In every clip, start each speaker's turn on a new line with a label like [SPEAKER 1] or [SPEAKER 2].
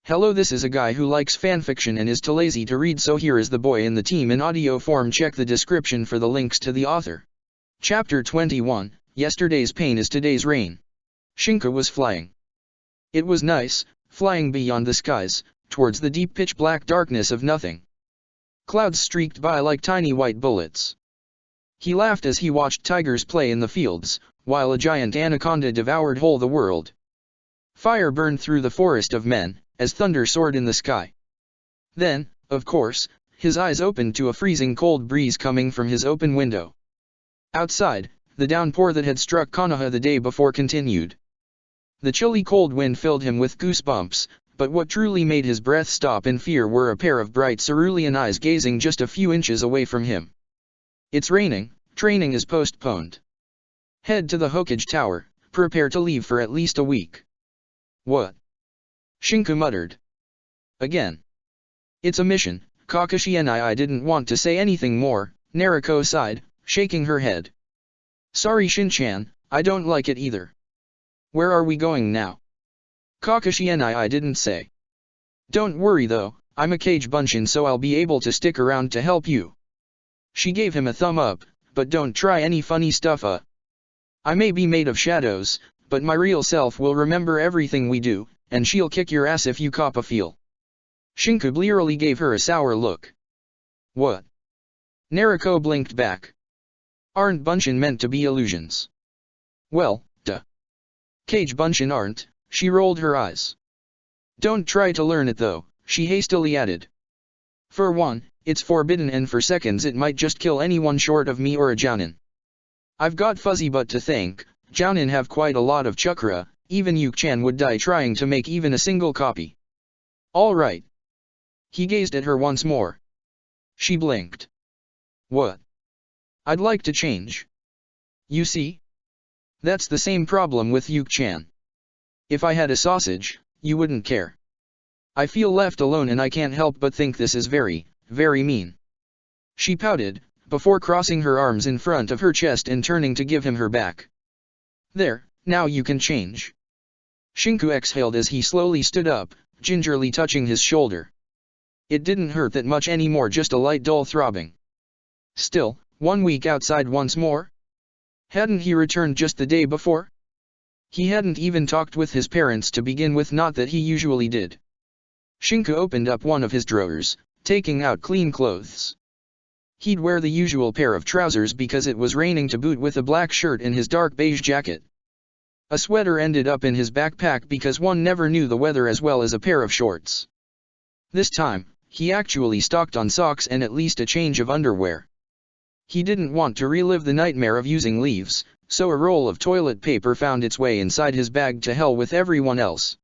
[SPEAKER 1] Hello, this is a guy who likes fanfiction and is too lazy to read, so here is the boy in the team in audio form. Check the description for the links to the author. Chapter 21, Yesterday's Pain is Today's Rain. Shinka was flying. It was nice, flying beyond the skies, towards the deep pitch black darkness of nothing. Clouds streaked by like tiny white bullets. He laughed as he watched tigers play in the fields, while a giant anaconda devoured whole the world. Fire burned through the forest of men, as thunder soared in the sky. Then, of course, his eyes opened to a freezing cold breeze coming from his open window. Outside, the downpour that had struck Konoha the day before continued. The chilly cold wind filled him with goosebumps, but what truly made his breath stop in fear were a pair of bright cerulean eyes gazing just a few inches away from him. It's raining, training is postponed. Head to the Hokage Tower, prepare to leave for at least a week. What? Shinka muttered. Again. It's a mission, Kakashi, and I didn't want to say anything more, Naruko sighed, shaking her head. Sorry Shin-chan, I don't like it either. Where are we going now? Kakashi and I didn't say. Don't worry though, I'm a Kage Bunshin, so I'll be able to stick around to help you. She gave him a thumb up, but don't try any funny stuff. I may be made of shadows, but my real self will remember everything we do, and she'll kick your ass if you cop a feel. Shinka blearily gave her a sour look. What? Naruko blinked back. Aren't Bunshin meant to be illusions? Well, duh. Kage Bunshin aren't, she rolled her eyes. Don't try to learn it though, she hastily added. For one, it's forbidden, and for seconds it might just kill anyone short of me or a Jounin. I've got Fuzzy Butt to thank, Jounin have quite a lot of chakra, even Yuki-chan would die trying to make even a single copy. All right. He gazed at her once more. She blinked. What? I'd like to change. You see? That's the same problem with Yuki-chan. If I had a sausage, you wouldn't care. I feel left alone and I can't help but think this is very, very mean. She pouted, before crossing her arms in front of her chest and turning to give him her back. There, now you can change. Shinku exhaled as he slowly stood up, gingerly touching his shoulder. It didn't hurt that much anymore, just a light dull throbbing. Still, 1 week outside once more? Hadn't he returned just the day before? He hadn't even talked with his parents to begin with, not that he usually did. Shinku opened up one of his drawers, taking out clean clothes. He'd wear the usual pair of trousers because it was raining to boot, with a black shirt and his dark beige jacket. A sweater ended up in his backpack because one never knew the weather, as well as a pair of shorts. This time, he actually stocked on socks and at least a change of underwear. He didn't want to relive the nightmare of using leaves, so a roll of toilet paper found its way inside his bag. To hell with everyone else.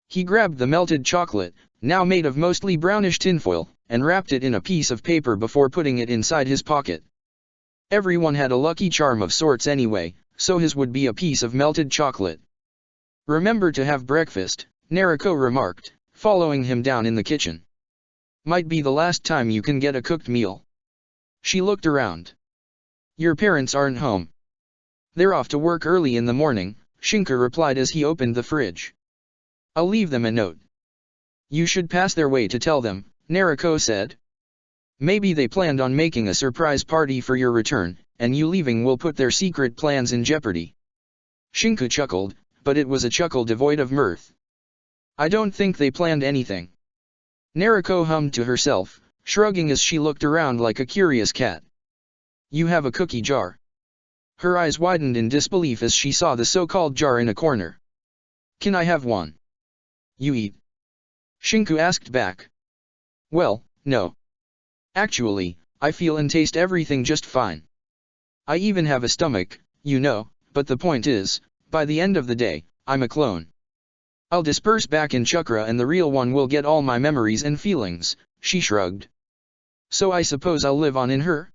[SPEAKER 1] He grabbed the melted chocolate, now made of mostly brownish tinfoil, and wrapped it in a piece of paper before putting it inside his pocket. Everyone had a lucky charm of sorts anyway, so his would be a piece of melted chocolate. Remember to have breakfast, Naruko remarked, following him down in the kitchen. Might be the last time you can get a cooked meal. She looked around. Your parents aren't home. They're off to work early in the morning, Shinka replied as he opened the fridge. I'll leave them a note. You should pass their way to tell them, Naruko said. Maybe they planned on making a surprise party for your return, and you leaving will put their secret plans in jeopardy. Shinku chuckled, but it was a chuckle devoid of mirth. I don't think they planned anything. Naruko hummed to herself, shrugging as she looked around like a curious cat. You have a cookie jar. Her eyes widened in disbelief as she saw the so-called jar in a corner. Can I have one? You eat? Shinku asked back. Well, no. Actually, I feel and taste everything just fine. I even have a stomach, you know, but the point is, by the end of the day, I'm a clone. I'll disperse back in chakra and the real one will get all my memories and feelings, she shrugged. So I suppose I'll live on in her?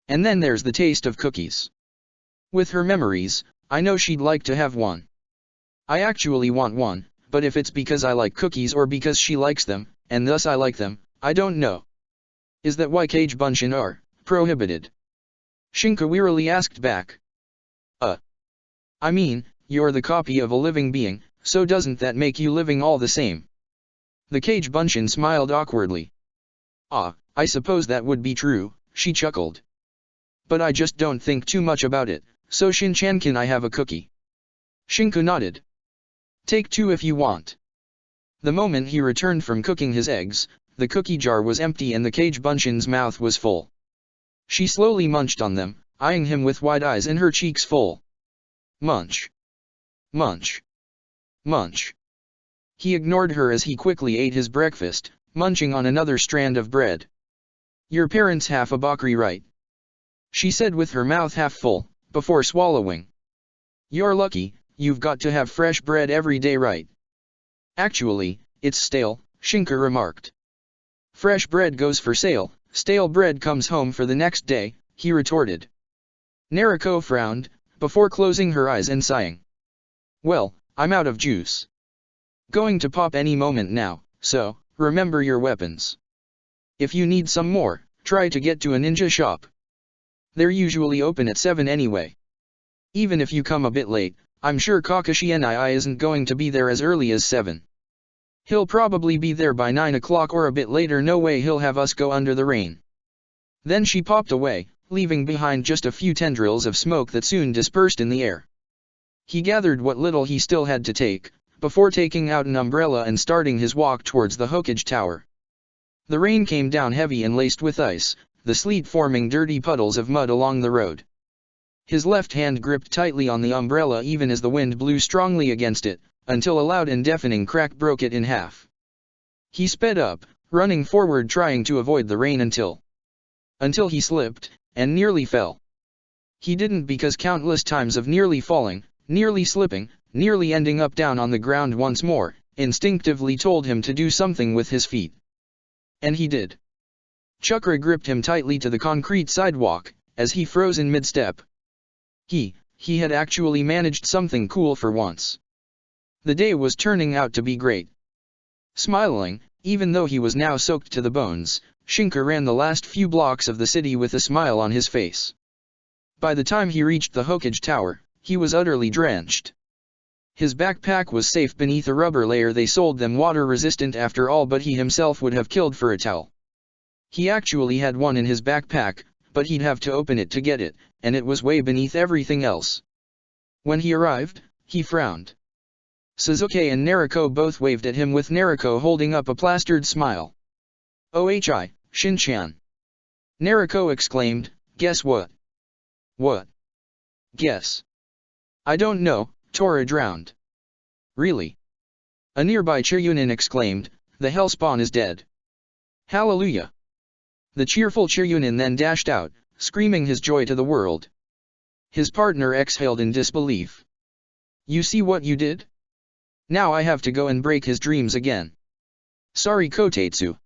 [SPEAKER 1] And then there's the taste of cookies. With her memories, I know she'd like to have one. I actually want one, but if it's because I like cookies or because she likes them, and thus I like them, I don't know. Is that why Kage Bunshin are prohibited? Shinka wearily asked back. I mean, you're the copy of a living being, so doesn't that make you living all the same? The Cage Bunshin smiled awkwardly. Ah, I suppose that would be true, she chuckled. But I just don't think too much about it, so Shin-chan, can I have a cookie? Shinku nodded. Take 2 if you want. The moment he returned from cooking his eggs, the cookie jar was empty and the Cage Bunshin's mouth was full. She slowly munched on them, eyeing him with wide eyes and her cheeks full. Munch. Munch. Munch. He ignored her as he quickly ate his breakfast, munching on another strand of bread. Your parents have a bakery, right? She said with her mouth half full, before swallowing. You're lucky, you've got to have fresh bread every day, right? Actually, it's stale, Shinku remarked. Fresh bread goes for sale, stale bread comes home for the next day, he retorted. Nariko frowned, before closing her eyes and sighing. Well, I'm out of juice. Going to pop any moment now, so, remember your weapons. If you need some more, try to get to a ninja shop. They're usually open at 7 anyway. Even if you come a bit late, I'm sure Kakashi NII isn't going to be there as early as 7. He'll probably be there by 9 o'clock or a bit later. No way he'll have us go under the rain. Then she popped away, leaving behind just a few tendrils of smoke that soon dispersed in the air. He gathered what little he still had to take, before taking out an umbrella and starting his walk towards the Hokage Tower. The rain came down heavy and laced with ice, the sleet forming dirty puddles of mud along the road. His left hand gripped tightly on the umbrella even as the wind blew strongly against it, until a loud and deafening crack broke it in half. He sped up, running forward trying to avoid the rain until he slipped, and nearly fell. He didn't because countless times of nearly falling, nearly slipping, nearly ending up down on the ground once more, instinctively told him to do something with his feet. And he did. Chakra gripped him tightly to the concrete sidewalk, as he froze in mid-step. He had actually managed something cool for once. The day was turning out to be great. Smiling, even though he was now soaked to the bones, Shinku ran the last few blocks of the city with a smile on his face. By the time he reached the Hokage Tower, he was utterly drenched. His backpack was safe beneath a rubber layer. They sold them water-resistant after all, but he himself would have killed for a towel. He actually had one in his backpack, but he'd have to open it to get it, and it was way beneath everything else. When he arrived, he frowned. Sasuke and Nariko both waved at him, with Nariko holding up a plastered smile. "Ohi, Shin-chan." Nariko exclaimed, "Guess what?" "What?" "Guess." "I don't know, Tora drowned." "Really?" A nearby Chiryunin exclaimed, "The Hellspawn is dead." "Hallelujah." The cheerful Chiryunin then dashed out, screaming his joy to the world. His partner exhaled in disbelief. "You see what you did? Now I have to go and break his dreams again." "Sorry, Kotetsu."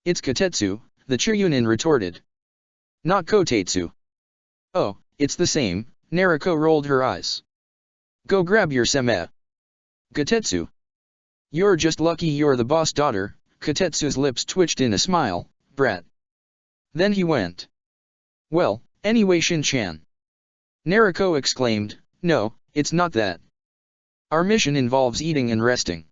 [SPEAKER 1] "It's Kotetsu," the Chiryunin retorted. "Not Kotetsu." "Oh, it's the same," Nariko rolled her eyes. "Go grab your seme." "Kotetsu." "You're just lucky you're the boss daughter." Kotetsu's lips twitched in a smile. "Brat." Then he went. "Well, anyway, Shin-chan." Nariko exclaimed, "No, it's not that. Our mission involves eating and resting."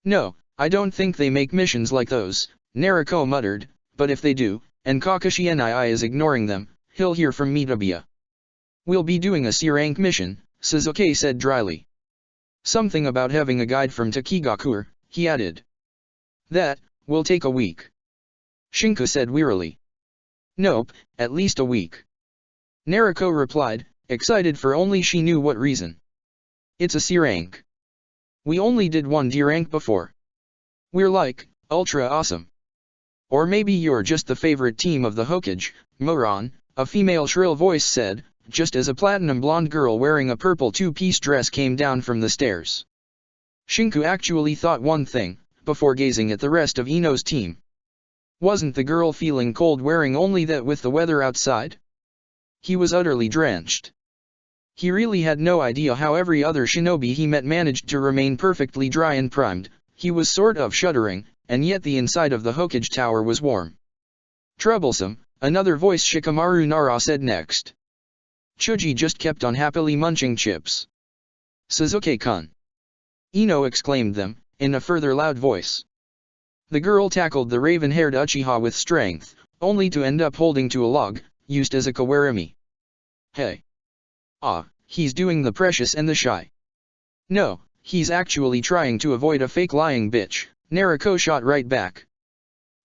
[SPEAKER 1] "No, I don't think they make missions like those," Nariko muttered, "but if they do, and Kakashi NII is ignoring them, he'll hear from Mitsubiya." "We'll be doing a C-rank mission," Sasuke said dryly. "Something about having a guide from Takigakur," he added. "That will take a week," Shinku said wearily. "Nope, at least a week," Nariko replied, excited for only she knew what reason. "It's a C rank. We only did one D rank before. We're like, ultra awesome. Or maybe you're just the favorite team of the Hokage, moron," a female shrill voice said, just as a platinum blonde girl wearing a purple two-piece dress came down from the stairs. Shinku actually thought one thing, before gazing at the rest of Ino's team. Wasn't the girl feeling cold wearing only that with the weather outside? He was utterly drenched. He really had no idea how every other shinobi he met managed to remain perfectly dry and primed. He was sort of shuddering, and yet the inside of the Hokage Tower was warm. "Troublesome," another voice Shikamaru Nara said next. Chuji just kept on happily munching chips. "Sasuke-kun!" Ino exclaimed them, in a further loud voice. The girl tackled the raven-haired Uchiha with strength, only to end up holding to a log, used as a kawarami. Hey. Ah, he's doing the precious and the shy. No, he's actually trying to avoid a fake lying bitch, Naruko shot right back.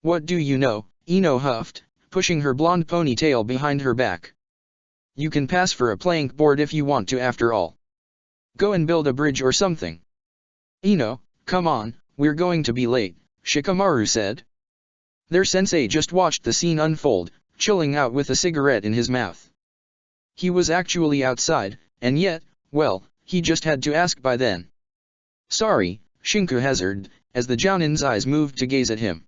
[SPEAKER 1] What do you know, Ino huffed, pushing her blonde ponytail behind her back. You can pass for a plank board if you want to after all. Go and build a bridge or something. Ino, come on, we're going to be late, Shikamaru said. Their sensei just watched the scene unfold, chilling out with a cigarette in his mouth. He was actually outside, and yet, well, he just had to ask by then. Sorry, Shinku hazarded, as the Jounin's eyes moved to gaze at him.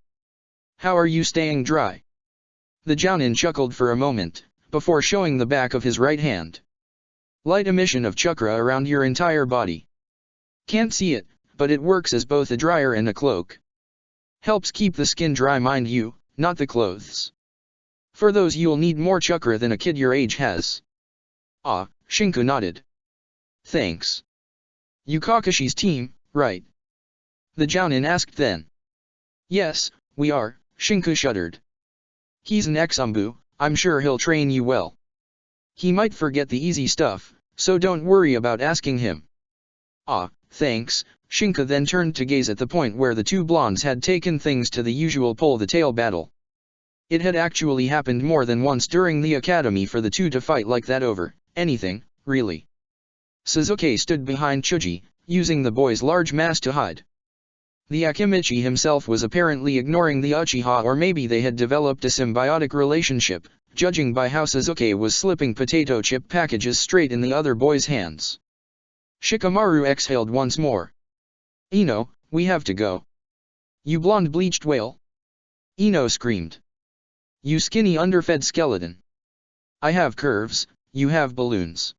[SPEAKER 1] How are you staying dry? The Jounin chuckled for a moment, before showing the back of his right hand. Light emission of chakra around your entire body. Can't see it, but it works as both a dryer and a cloak. Helps keep the skin dry, mind you, not the clothes. For those you'll need more chakra than a kid your age has. Ah, Shinku nodded. Thanks. You Kakashi's team, right? The Jounin asked then. Yes, we are, Shinku shuddered. He's an ex-umbu, I'm sure he'll train you well. He might forget the easy stuff, so don't worry about asking him. Ah, thanks, Shinku then turned to gaze at the point where the two blondes had taken things to the usual pull-the-tail battle. It had actually happened more than once during the academy for the two to fight like that over anything, really. Sasuke stood behind Chuji, using the boy's large mass to hide. The Akimichi himself was apparently ignoring the Uchiha, or maybe they had developed a symbiotic relationship, judging by how Sasuke was slipping potato chip packages straight in the other boy's hands. Shikamaru exhaled once more. Ino, we have to go. You blonde bleached whale! Ino screamed. You skinny underfed skeleton! I have curves, you have balloons.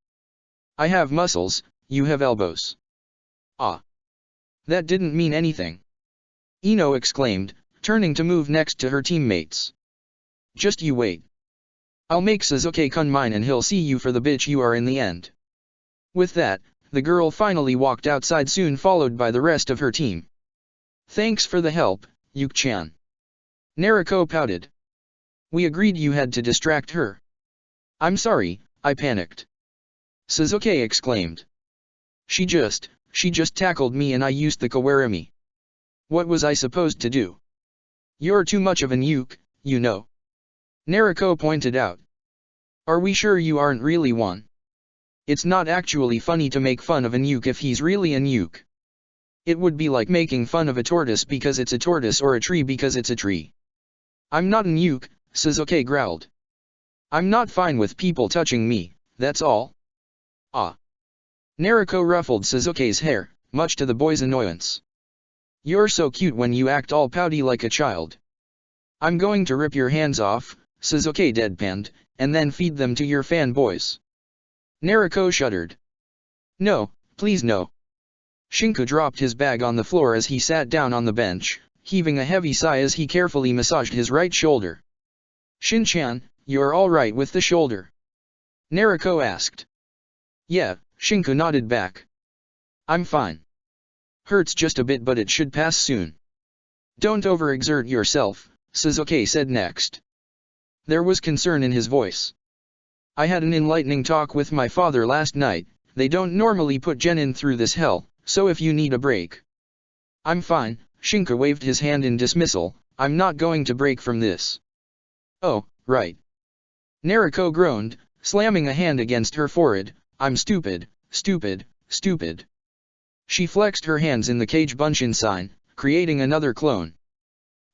[SPEAKER 1] I have muscles, you have elbows. Ah! That didn't mean anything. Ino exclaimed, turning to move next to her teammates. Just you wait. I'll make Sasuke-kun mine and he'll see you for the bitch you are in the end. With that, the girl finally walked outside, soon followed by the rest of her team. Thanks for the help, Yuki-chan. Naruko pouted. We agreed you had to distract her. I'm sorry, I panicked. Sasuke exclaimed. She just tackled me and I used the kawarami. What was I supposed to do? You're too much of an uke, you know. Naruko pointed out. Are we sure you aren't really one? It's not actually funny to make fun of an uke if he's really an uke. It would be like making fun of a tortoise because it's a tortoise or a tree because it's a tree. I'm not an uke, Sasuke growled. I'm not fine with people touching me, that's all. Ah. Naruko ruffled Sasuke's hair, much to the boy's annoyance. You're so cute when you act all pouty like a child. I'm going to rip your hands off, Sasuke deadpanned, and then feed them to your fanboys. Naruko shuddered. No, please no. Shinku dropped his bag on the floor as he sat down on the bench, heaving a heavy sigh as he carefully massaged his right shoulder. Shin-chan, you're all right with the shoulder? Naruko asked. Yeah, Shinku nodded back. I'm fine. Hurts just a bit but it should pass soon. Don't overexert yourself, Sasuke said next. There was concern in his voice. I had an enlightening talk with my father last night. They don't normally put genin through this hell, so if you need a break. I'm fine, Shinku waved his hand in dismissal, I'm not going to break from this. Oh, right. Naruko groaned, slamming a hand against her forehead, I'm stupid, stupid, stupid. She flexed her hands in the Kage Bunshin sign, creating another clone.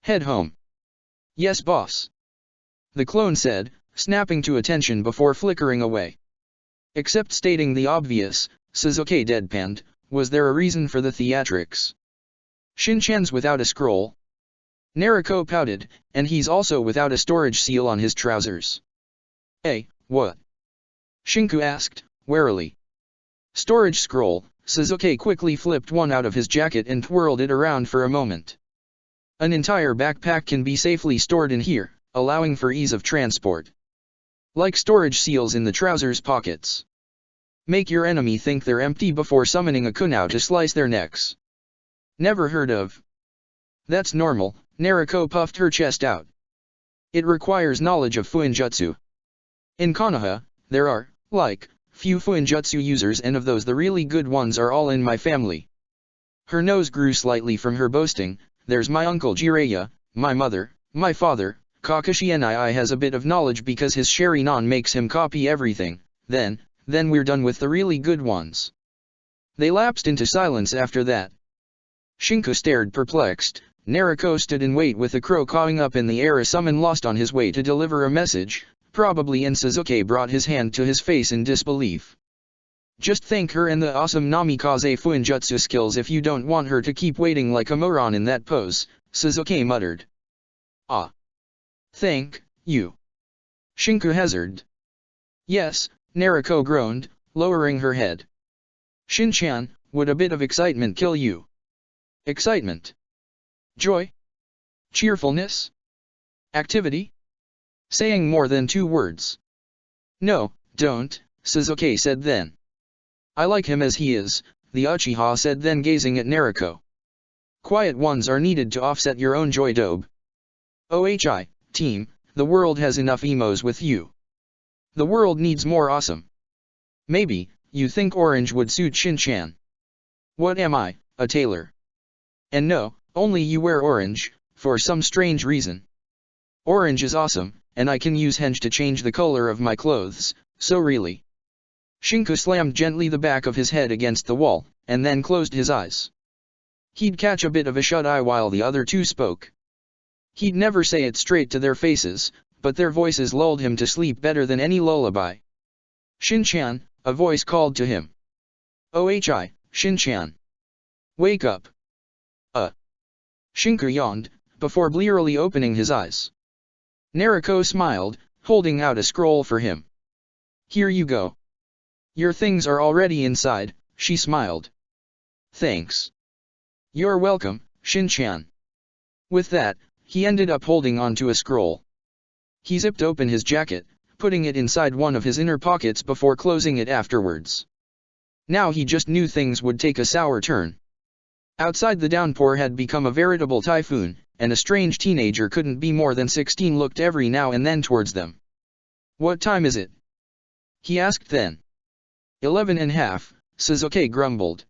[SPEAKER 1] Head home. Yes boss. The clone said, snapping to attention before flickering away. Except stating the obvious, Sasuke deadpanned, was there a reason for the theatrics? Shin-chan's without a scroll. Naruko pouted, and he's also without a storage seal on his trousers. Hey, what? Shinku asked, warily. Storage scroll, Sasuke quickly flipped one out of his jacket and twirled it around for a moment. An entire backpack can be safely stored in here, allowing for ease of transport. Like storage seals in the trousers pockets. Make your enemy think they're empty before summoning a kunao to slice their necks. Never heard of. That's normal, Nariko puffed her chest out. It requires knowledge of Fuinjutsu. In Konoha, there are, like, few Fuinjutsu users, and of those the really good ones are all in my family. Her nose grew slightly from her boasting. There's my uncle Jiraiya, my mother, my father. Kakashi Nii has a bit of knowledge because his Sharingan makes him copy everything. Then we're done with the really good ones. They lapsed into silence after that. Shinku stared perplexed. Nariko stood in wait with a crow cawing up in the air, a summon lost on his way to deliver a message, probably, and Sasuke brought his hand to his face in disbelief. Just thank her and the awesome Namikaze Fuinjutsu skills if you don't want her to keep waiting like a moron in that pose, Sasuke muttered. Ah. Thank you. Shinku hazarded. Yes, Nariko groaned, lowering her head. Shin-chan, would a bit of excitement kill you? Excitement? Joy? Cheerfulness? Activity? Saying more than 2 words. No, don't, Sasuke said then. I like him as he is, the Uchiha said then, gazing at Nariko. Quiet ones are needed to offset your own joy, Dobe. OHI, team, the world has enough emos with you. The world needs more awesome. Maybe, you think orange would suit Shin-chan. What am I, a tailor? And no, only you wear orange, for some strange reason. Orange is awesome, and I can use henge to change the color of my clothes, so really. Shinku slammed gently the back of his head against the wall, and then closed his eyes. He'd catch a bit of a shut-eye while the other two spoke. He'd never say it straight to their faces, but their voices lulled him to sleep better than any lullaby. Shin-chan, a voice called to him. OHI, Shin-chan. Wake up. Shinku yawned, before blearily opening his eyes. Nariko smiled, holding out a scroll for him. Here you go. Your things are already inside, she smiled. Thanks. You're welcome, Shin-chan. With that, he ended up holding onto a scroll. He zipped open his jacket, putting it inside one of his inner pockets before closing it afterwards. Now he just knew things would take a sour turn. Outside, the downpour had become a veritable typhoon, and a strange teenager couldn't be more than 16 looked every now and then towards them. What time is it? He asked then. 11:30, Sasuke grumbled.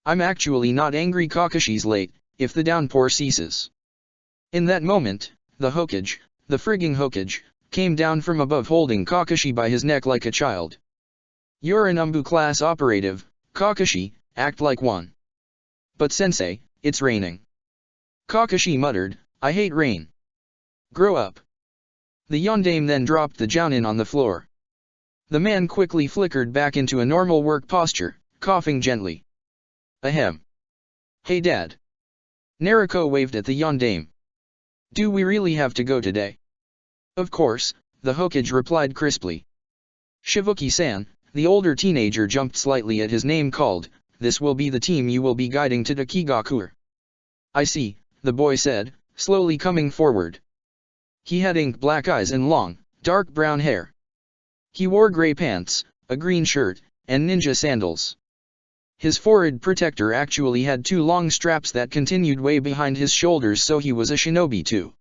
[SPEAKER 1] I'm actually not angry, Kakashi's late, if the downpour ceases. In that moment, the Hokage, the frigging Hokage, came down from above holding Kakashi by his neck like a child. You're an Umbu class operative, Kakashi, act like one. But sensei, it's raining. Kakashi muttered, I hate rain. Grow up. The yondaime then dropped the jounin on the floor. The man quickly flickered back into a normal work posture, coughing gently. Ahem. Hey Dad. Nariko waved at the yondaime. Do we really have to go today? Of course, the Hokage replied crisply. Shibuki-san, the older teenager jumped slightly at his name called. This will be the team you will be guiding to the Kigakuer. I see, the boy said, slowly coming forward. He had ink black eyes and long, dark brown hair. He wore gray pants, a green shirt, and ninja sandals. His forehead protector actually had 2 long straps that continued way behind his shoulders, so he was a shinobi too.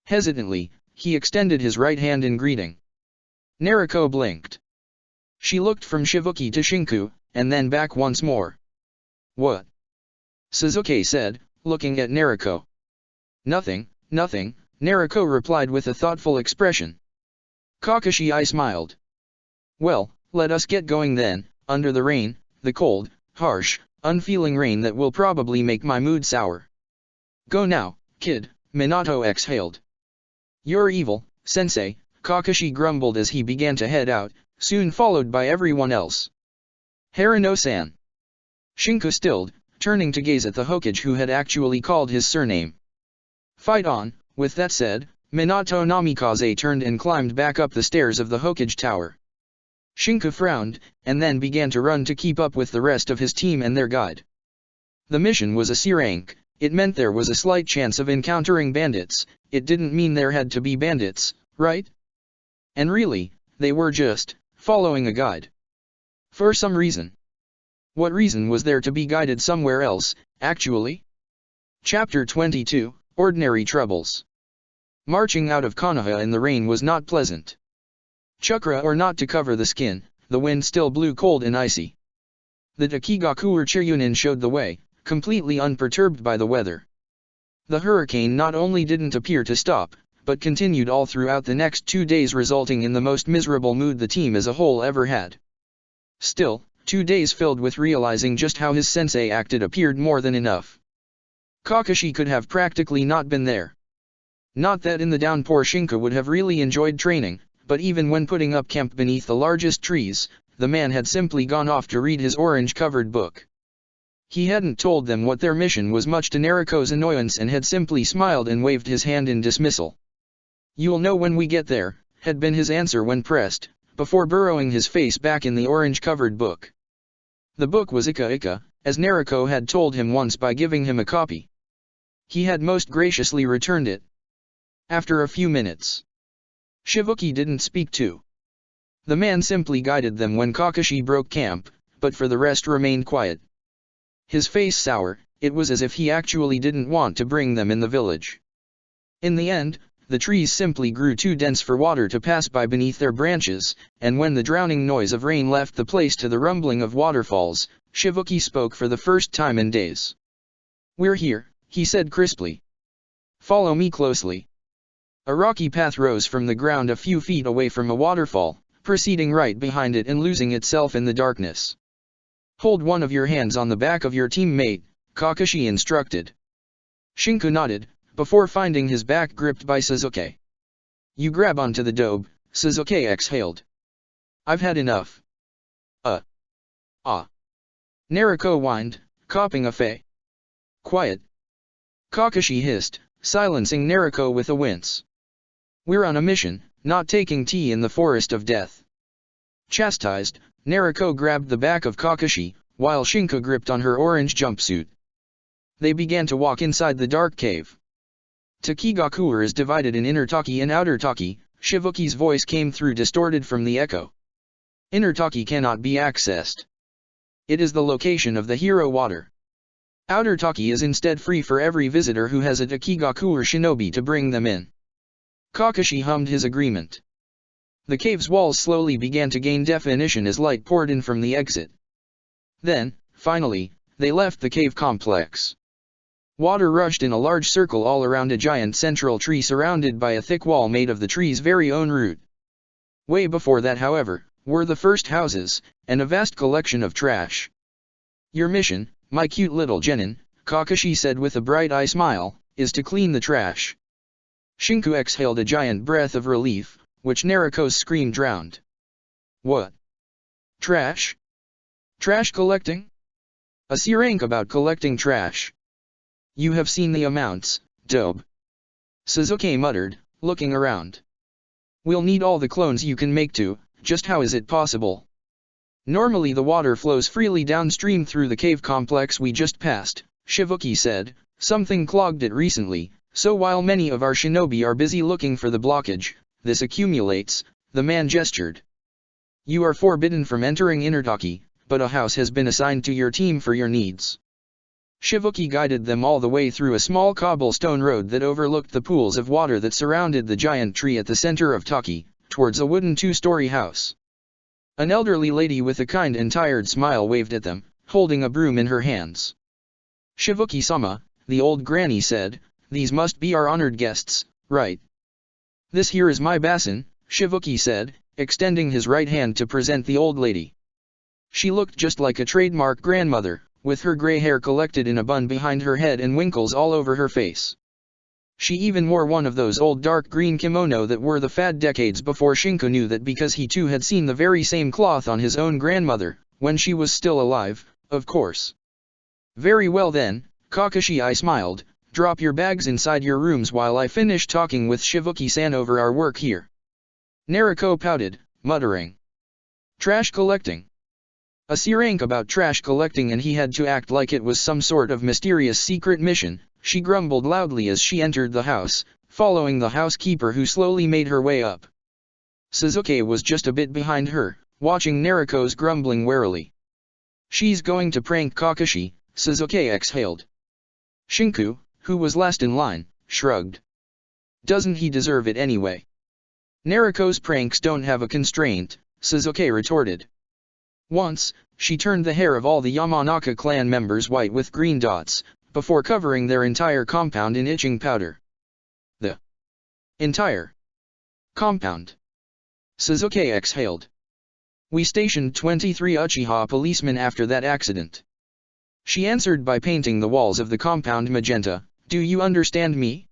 [SPEAKER 1] Hesitantly, he extended his right hand in greeting. Nariko blinked. She looked from Shibuki to Shinku, and then back once more. What? Sasuke said, looking at Nariko. Nothing, nothing, Nariko replied with a thoughtful expression. Kakashi smiled. Well, let us get going then, under the rain, the cold, harsh, unfeeling rain that will probably make my mood sour. Go now, kid, Minato exhaled. You're evil, sensei, Kakashi grumbled as he began to head out, soon followed by everyone else. Harano-san. Shinku stilled, turning to gaze at the Hokage who had actually called his surname. Fight on. With that said, Minato Namikaze turned and climbed back up the stairs of the Hokage tower. Shinku frowned, and then began to run to keep up with the rest of his team and their guide. The mission was a C rank. It meant there was a slight chance of encountering bandits. It didn't mean there had to be bandits, right? And really, they were just following a guide. For some reason. What reason was there to be guided somewhere else, actually? Chapter 22, Ordinary troubles. Marching out of Konoha in the rain was not pleasant. Chakra or not to cover the skin, the wind still blew cold and icy. The Takigakuer Chiryunin showed the way, completely unperturbed by the weather. The hurricane not only didn't appear to stop, but continued all throughout the next 2 days, resulting in the most miserable mood the team as a whole ever had. Still, 2 days filled with realizing just how his sensei acted appeared more than enough. Kakashi could have practically not been there. Not that in the downpour Shinka would have really enjoyed training, but even when putting up camp beneath the largest trees, the man had simply gone off to read his orange-covered book. He hadn't told them what their mission was, much to Naruko's annoyance, and had simply smiled and waved his hand in dismissal. "You'll know when we get there," had been his answer when pressed, before burrowing his face back in the orange-covered book. The book was Ika Ika, as Naruko had told him once by giving him a copy. He had most graciously returned it. After a few minutes, Shibuki didn't speak too. The man simply guided them when Kakashi broke camp, but for the rest remained quiet. His face sour, it was as if he actually didn't want to bring them in the village. In the end, the trees simply grew too dense for water to pass by beneath their branches, and when the drowning noise of rain left the place to the rumbling of waterfalls, Shibuki spoke for the first time in days. "We're here," he said crisply. "Follow me closely." A rocky path rose from the ground a few feet away from a waterfall, proceeding right behind it and losing itself in the darkness. "Hold one of your hands on the back of your teammate," Kakashi instructed. Shinku nodded, before finding his back gripped by Sasuke. "You grab onto the dobe," Sasuke exhaled. "I've had enough." Naruko whined, copping a fey. "Quiet," Kakashi hissed, silencing Naruko with a wince. "We're on a mission, not taking tea in the forest of death." Chastised, Naruko grabbed the back of Kakashi, while Shinku gripped on her orange jumpsuit. They began to walk inside the dark cave. Takigakuer is divided in Inner Taki and Outer Taki, Shibuki's voice came through distorted from the echo. Inner Taki cannot be accessed. It is the location of the hero water. Outer Taki is instead free for every visitor who has a Takigakuer shinobi to bring them in. Kakashi hummed his agreement. The cave's walls slowly began to gain definition as light poured in from the exit. Then, finally, they left the cave complex. Water rushed in a large circle all around a giant central tree surrounded by a thick wall made of the tree's very own root. Way before that, however, were the first houses, and a vast collection of trash. "Your mission, my cute little genin," Kakashi said with a bright-eye smile, "is to clean the trash." Shinku exhaled a giant breath of relief, which Naruko's scream drowned. "What? Trash? Trash collecting? A C rank about collecting trash. You have seen the amounts, dobe," Sasuke muttered, looking around. "We'll need all the clones you can make too. Just how is it possible?" "Normally the water flows freely downstream through the cave complex we just passed," Shibuki said. "Something clogged it recently, so while many of our shinobi are busy looking for the blockage, this accumulates." The man gestured. "You are forbidden from entering Inner Taki, but a house has been assigned to your team for your needs." Shibuki guided them all the way through a small cobblestone road that overlooked the pools of water that surrounded the giant tree at the center of Taki, towards a wooden 2-story house. An elderly lady with a kind and tired smile waved at them, holding a broom in her hands. "Shibuki-sama," the old granny said, "these must be our honored guests, right?" "This here is my basin," Shibuki said, extending his right hand to present the old lady. She looked just like a trademark grandmother, with her gray hair collected in a bun behind her head and winkles all over her face. She even wore one of those old dark green kimono that were the fad decades before Shinku knew that, because he too had seen the very same cloth on his own grandmother, when she was still alive, of course. "Very well then," Kakashi smiled, "drop your bags inside your rooms while I finish talking with Shibuki-san over our work here." Naruko pouted, muttering, "Trash collecting? A C rank about trash collecting, and he had to act like it was some sort of mysterious secret mission," she grumbled loudly as she entered the house, following the housekeeper who slowly made her way up. Sasuke was just a bit behind her, watching Naruko's grumbling warily. "She's going to prank Kakashi," Sasuke exhaled. Shinku, who was last in line, shrugged. Doesn't he deserve it anyway? Naruko's pranks don't have a constraint, Sasuke retorted. Once, she turned the hair of all the Yamanaka clan members white with green dots, before covering their entire compound in itching powder. The entire compound. Sasuke exhaled. We stationed 23 Uchiha policemen after that accident. She answered by painting the walls of the compound magenta. Do you understand me?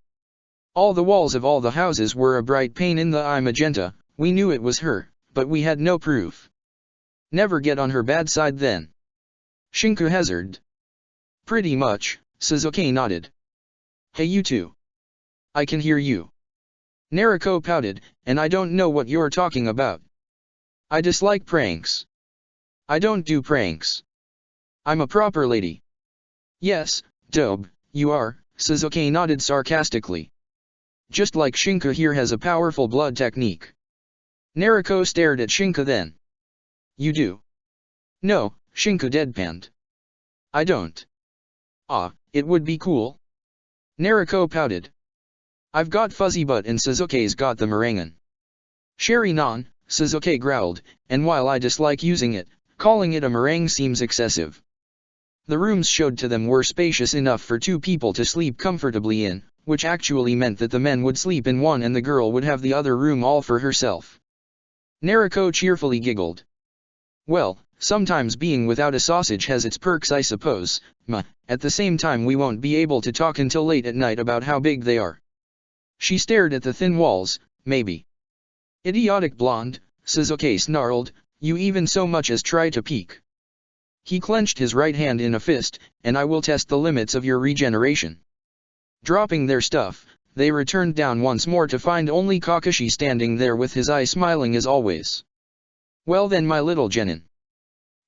[SPEAKER 1] All the walls of all the houses were a bright pain in the eye magenta. We knew it was her, but we had no proof. Never get on her bad side then. Shinku hazarded. Pretty much, Sasuke nodded. Hey you two. I can hear you. Naruko pouted, and I don't know what you're talking about. I dislike pranks. I don't do pranks. I'm a proper lady. Yes, Dobe, you are, Sasuke nodded sarcastically. Just like Shinku here has a powerful blood technique. Naruko stared at Shinku then. You do? No, Shinku deadpanned. I don't. Ah, it would be cool. Naruko pouted. I've got Fuzzy Butt and Sasuke's got the Marangan. Sharingan, Sasuke growled, and while I dislike using it, calling it a meringue seems excessive. The rooms showed to them were spacious enough for two people to sleep comfortably in, which actually meant that the men would sleep in one and the girl would have the other room all for herself. Naruko cheerfully giggled. Well, sometimes being without a sausage has its perks I suppose, at the same time we won't be able to talk until late at night about how big they are. She stared at the thin walls, maybe. Idiotic blonde, Sasuke snarled, you even so much as try to peek. He clenched his right hand in a fist, and I will test the limits of your regeneration. Dropping their stuff, they returned down once more to find only Kakashi standing there with his eye smiling as always. Well then my little genin.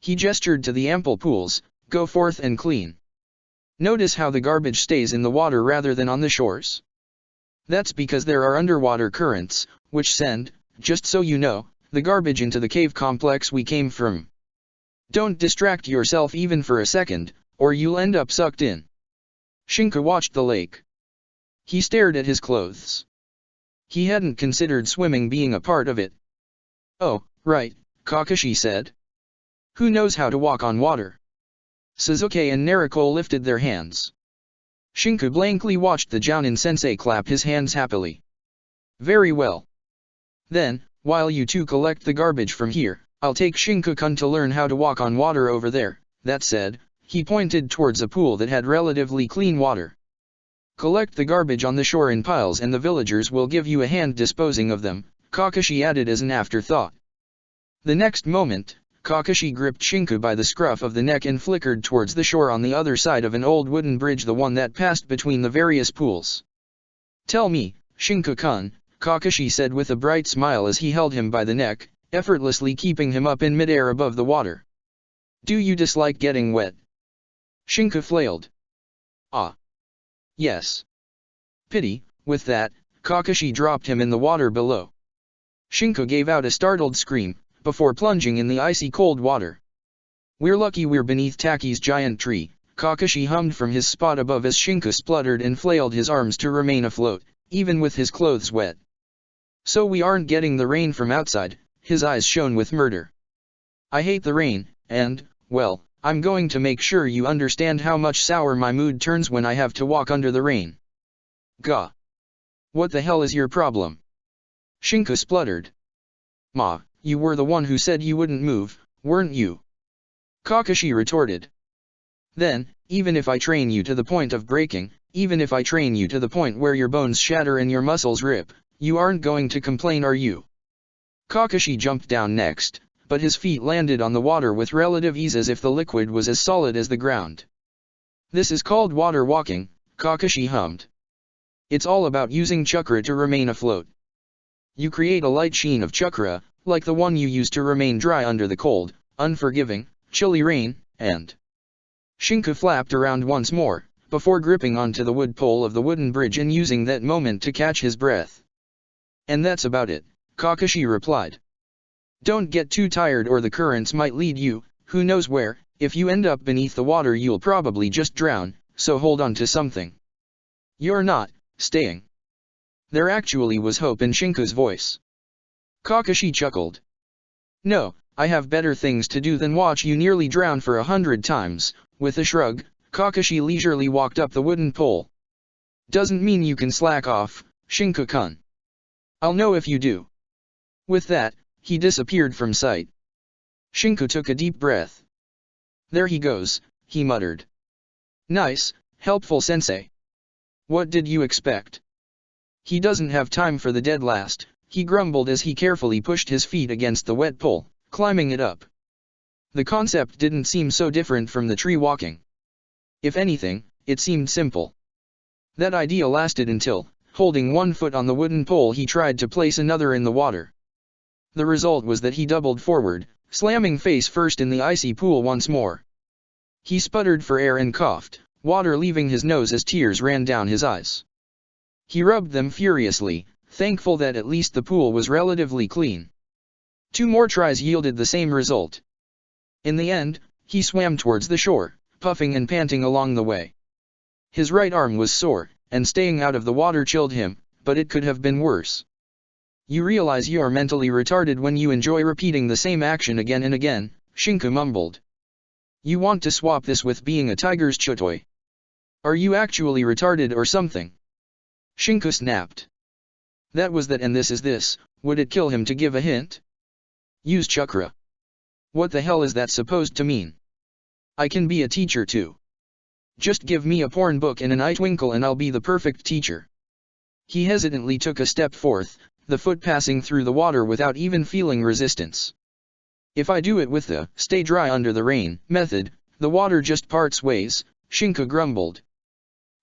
[SPEAKER 1] He gestured to the ample pools, go forth and clean. Notice how the garbage stays in the water rather than on the shores? That's because there are underwater currents, which send, just so you know, the garbage into the cave complex we came from. Don't distract yourself even for a second, or you'll end up sucked in. Shinku watched the lake. He stared at his clothes. He hadn't considered swimming being a part of it. Oh, right, Kakashi said. Who knows how to walk on water? Sasuke and Naruko lifted their hands. Shinku blankly watched the Jounin-sensei clap his hands happily. Very well. Then, while you two collect the garbage from here, I'll take Shinku-kun to learn how to walk on water over there. That said, he pointed towards a pool that had relatively clean water. Collect the garbage on the shore in piles and the villagers will give you a hand disposing of them, Kakashi added as an afterthought. The next moment, Kakashi gripped Shinku by the scruff of the neck and flickered towards the shore on the other side of an old wooden bridge, the one that passed between the various pools. Tell me, Shinku-kun, Kakashi said with a bright smile as he held him by the neck, effortlessly keeping him up in midair above the water. Do you dislike getting wet? Shinku flailed. Ah. Yes. Pity. With that, Kakashi dropped him in the water below. Shinku gave out a startled scream, before plunging in the icy cold water. We're lucky we're beneath Taki's giant tree, Kakashi hummed from his spot above as Shinku spluttered and flailed his arms to remain afloat, even with his clothes wet. So we aren't getting the rain from outside, his eyes shone with murder. I hate the rain, and, well, I'm going to make sure you understand how much sour my mood turns when I have to walk under the rain. Gah. What the hell is your problem? Shinku spluttered. Ma, you were the one who said you wouldn't move, weren't you? Kakashi retorted. Then, even if I train you to the point of breaking, even if I train you to the point where your bones shatter and your muscles rip, you aren't going to complain, are you? Kakashi jumped down next, but his feet landed on the water with relative ease as if the liquid was as solid as the ground. This is called water walking, Kakashi hummed. It's all about using chakra to remain afloat. You create a light sheen of chakra, like the one you use to remain dry under the cold, unforgiving, chilly rain, and... Shinku flapped around once more, before gripping onto the wood pole of the wooden bridge and using that moment to catch his breath. And that's about it, Kakashi replied. Don't get too tired or the currents might lead you, who knows where. If you end up beneath the water you'll probably just drown, so hold on to something. You're not, staying. There actually was hope in Shinka's voice. Kakashi chuckled. No, I have better things to do than watch you nearly drown for 100 times. With a shrug, Kakashi leisurely walked up the wooden pole. Doesn't mean you can slack off, Shinka-kun. I'll know if you do. With that, he disappeared from sight. Shinka took a deep breath. There he goes, he muttered. Nice, helpful sensei. What did you expect? He doesn't have time for the dead last, he grumbled as he carefully pushed his feet against the wet pole, climbing it up. The concept didn't seem so different from the tree walking. If anything, it seemed simple. That idea lasted until, holding one foot on the wooden pole, he tried to place another in the water. The result was that he doubled forward, slamming face first in the icy pool once more. He sputtered for air and coughed, water leaving his nose as tears ran down his eyes. He rubbed them furiously, thankful that at least the pool was relatively clean. 2 more tries yielded the same result. In the end, he swam towards the shore, puffing and panting along the way. His right arm was sore, and staying out of the water chilled him, but it could have been worse. You realize you are mentally retarded when you enjoy repeating the same action again and again, Shinka mumbled. You want to swap this with being a tiger's chotoi. Are you actually retarded or something? Shinka snapped. That was that and this is this, would it kill him to give a hint? Use chakra. What the hell is that supposed to mean? I can be a teacher too. Just give me a porn book and an eye twinkle and I'll be the perfect teacher. He hesitantly took a step forth, the foot passing through the water without even feeling resistance. If I do it with the stay dry under the rain method, the water just parts ways, Shinka grumbled.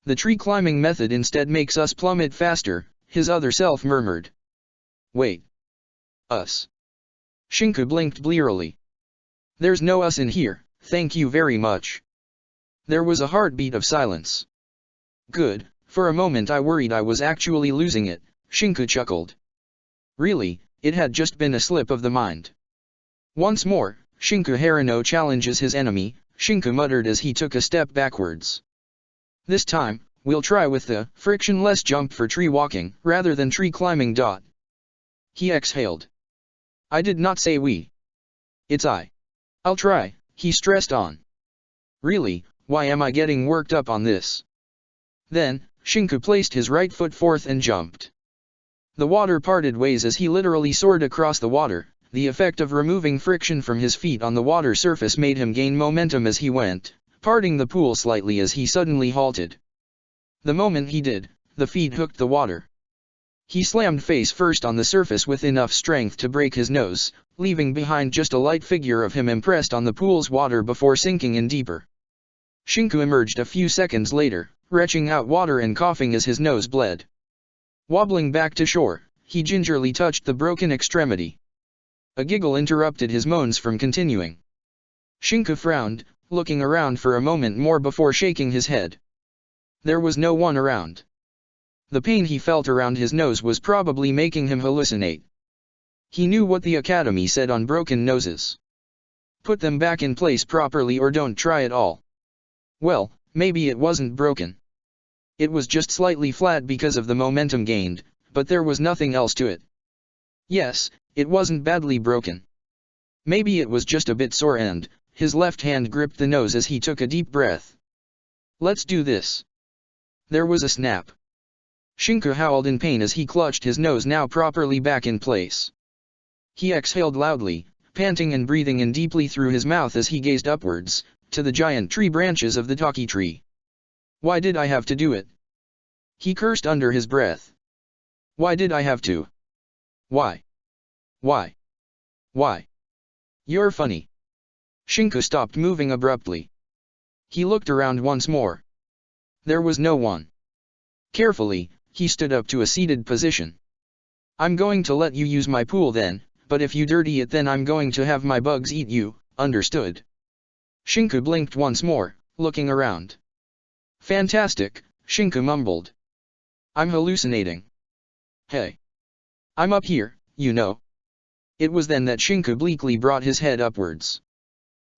[SPEAKER 1] The tree climbing method instead makes us plummet faster, his other self murmured. Wait. Us. Shinka blinked blearily. There's no us in here, thank you very much. There was a heartbeat of silence. Good, for a moment I worried I was actually losing it, Shinka chuckled. Really, it had just been a slip of the mind. Once more, Shinka Harano challenges his enemy, Shinka muttered as he took a step backwards. This time, we'll try with the frictionless jump for tree walking, rather than tree climbing. He exhaled. I did not say we. It's I. I'll try, he stressed on. Really, why am I getting worked up on this? Then, Shinka placed his right foot forth and jumped. The water parted ways as he literally soared across the water. The effect of removing friction from his feet on the water surface made him gain momentum as he went, parting the pool slightly as he suddenly halted. The moment he did, the feet hooked the water. He slammed face first on the surface with enough strength to break his nose, leaving behind just a light figure of him impressed on the pool's water before sinking in deeper. Shinku emerged a few seconds later, retching out water and coughing as his nose bled. Wobbling back to shore, he gingerly touched the broken extremity. A giggle interrupted his moans from continuing. Shinku frowned, looking around for a moment more before shaking his head. There was no one around. The pain he felt around his nose was probably making him hallucinate. He knew what the academy said on broken noses. Put them back in place properly or don't try at all. Well, maybe it wasn't broken. It was just slightly flat because of the momentum gained, but there was nothing else to it. Yes, it wasn't badly broken. Maybe it was just a bit sore and, his left hand gripped the nose as he took a deep breath. Let's do this. There was a snap. Shinku howled in pain as he clutched his nose now properly back in place. He exhaled loudly, panting and breathing in deeply through his mouth as he gazed upwards, to the giant tree branches of the Taki tree. Why did I have to do it? He cursed under his breath. Why did I have to? Why? Why? Why? You're funny. Shinku stopped moving abruptly. He looked around once more. There was no one. Carefully, he stood up to a seated position. I'm going to let you use my pool then, but if you dirty it then I'm going to have my bugs eat you, understood? Shinku blinked once more, looking around. Fantastic, Shinku mumbled. I'm hallucinating. Hey. I'm up here, you know. It was then that Shinku bleakly brought his head upwards.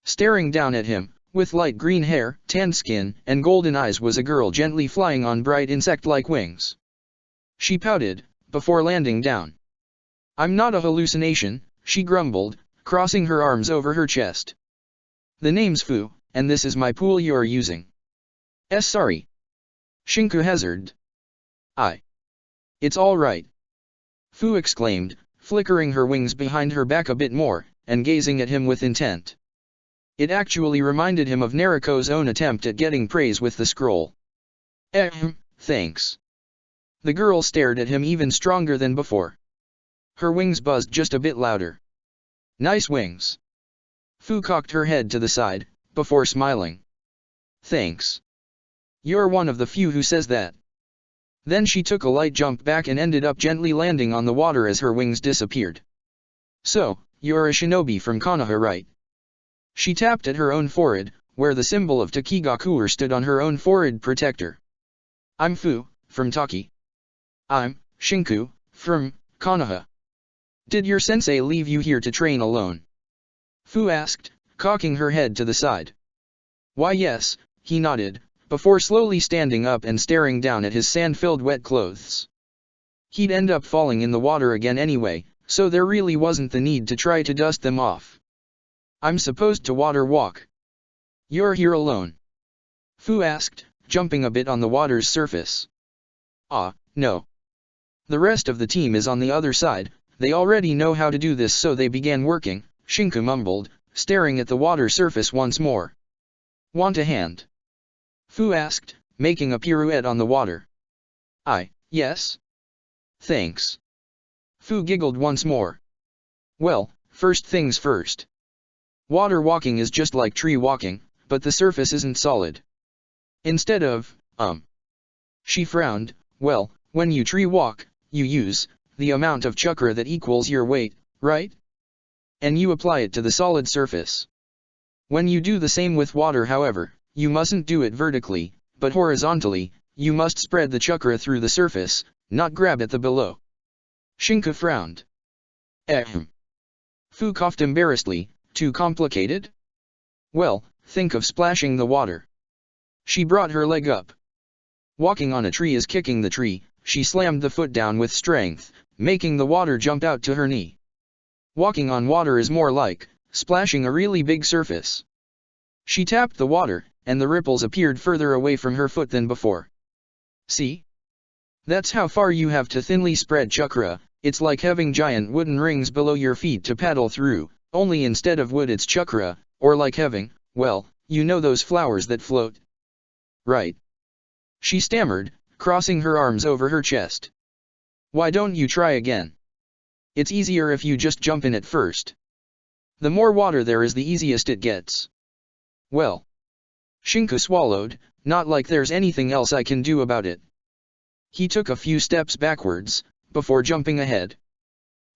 [SPEAKER 1] Staring down at him, with light green hair, tanned skin, and golden eyes was a girl gently flying on bright insect-like wings. She pouted, before landing down. I'm not a hallucination, she grumbled, crossing her arms over her chest. The name's Fu, and this is my pool you're using. Sorry. Shinku hazarded. It's all right. Fu exclaimed, flickering her wings behind her back a bit more, and gazing at him with intent. It actually reminded him of Naruko's own attempt at getting praise with the scroll. Thanks. The girl stared at him even stronger than before. Her wings buzzed just a bit louder. Nice wings. Fu cocked her head to the side, before smiling. Thanks. You're one of the few who says that. Then she took a light jump back and ended up gently landing on the water as her wings disappeared. So, you're a shinobi from Konoha, right? She tapped at her own forehead, where the symbol of Takigakuer stood on her own forehead protector. I'm Fu, from Taki. I'm Shinku, from Konoha. Did your sensei leave you here to train alone? Fu asked, cocking her head to the side. Why yes, he nodded, before slowly standing up and staring down at his sand-filled wet clothes. He'd end up falling in the water again anyway, so there really wasn't the need to try to dust them off. I'm supposed to water walk. You're here alone? Fu asked, jumping a bit on the water's surface. No. The rest of the team is on the other side, they already know how to do this, so they began working, Shinku mumbled, staring at the water surface once more. Want a hand? Fu asked, making a pirouette on the water. Yes. Thanks. Fu giggled once more. Well, first things first. Water walking is just like tree walking, but the surface isn't solid. Instead of, She frowned, well, when you tree walk, you use the amount of chakra that equals your weight, right? And you apply it to the solid surface. When you do the same with water, however, you mustn't do it vertically, but horizontally, you must spread the chakra through the surface, not grab at the below. Shinku frowned. Fu coughed embarrassedly, too complicated? Well, think of splashing the water. She brought her leg up. Walking on a tree is kicking the tree, she slammed the foot down with strength, making the water jump out to her knee. Walking on water is more like splashing a really big surface. She tapped the water, and the ripples appeared further away from her foot than before. See? That's how far you have to thinly spread chakra. It's like having giant wooden rings below your feet to paddle through, only instead of wood it's chakra, or like having, well, you know those flowers that float. Right. She stammered, crossing her arms over her chest. Why don't you try again? It's easier if you just jump in it first. The more water there is, the easiest it gets. Well. Shinku swallowed, not like there's anything else I can do about it. He took a few steps backwards, before jumping ahead.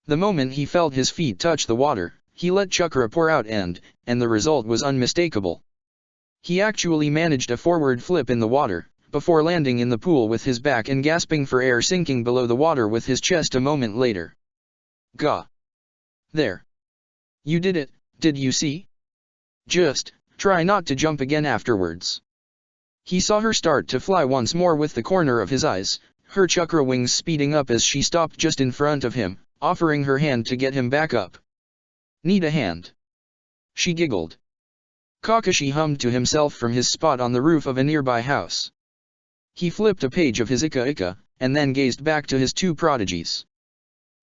[SPEAKER 1] The moment he felt his feet touch the water, he let chakra pour out and the result was unmistakable. He actually managed a forward flip in the water, before landing in the pool with his back and gasping for air, sinking below the water with his chest a moment later. Gah! There. You did it, did you see? Just try not to jump again afterwards. He saw her start to fly once more with the corner of his eyes, her chakra wings speeding up as she stopped just in front of him, offering her hand to get him back up. Need a hand? She giggled. Kakashi hummed to himself from his spot on the roof of a nearby house. He flipped a page of his Ika, and then gazed back to his two prodigies.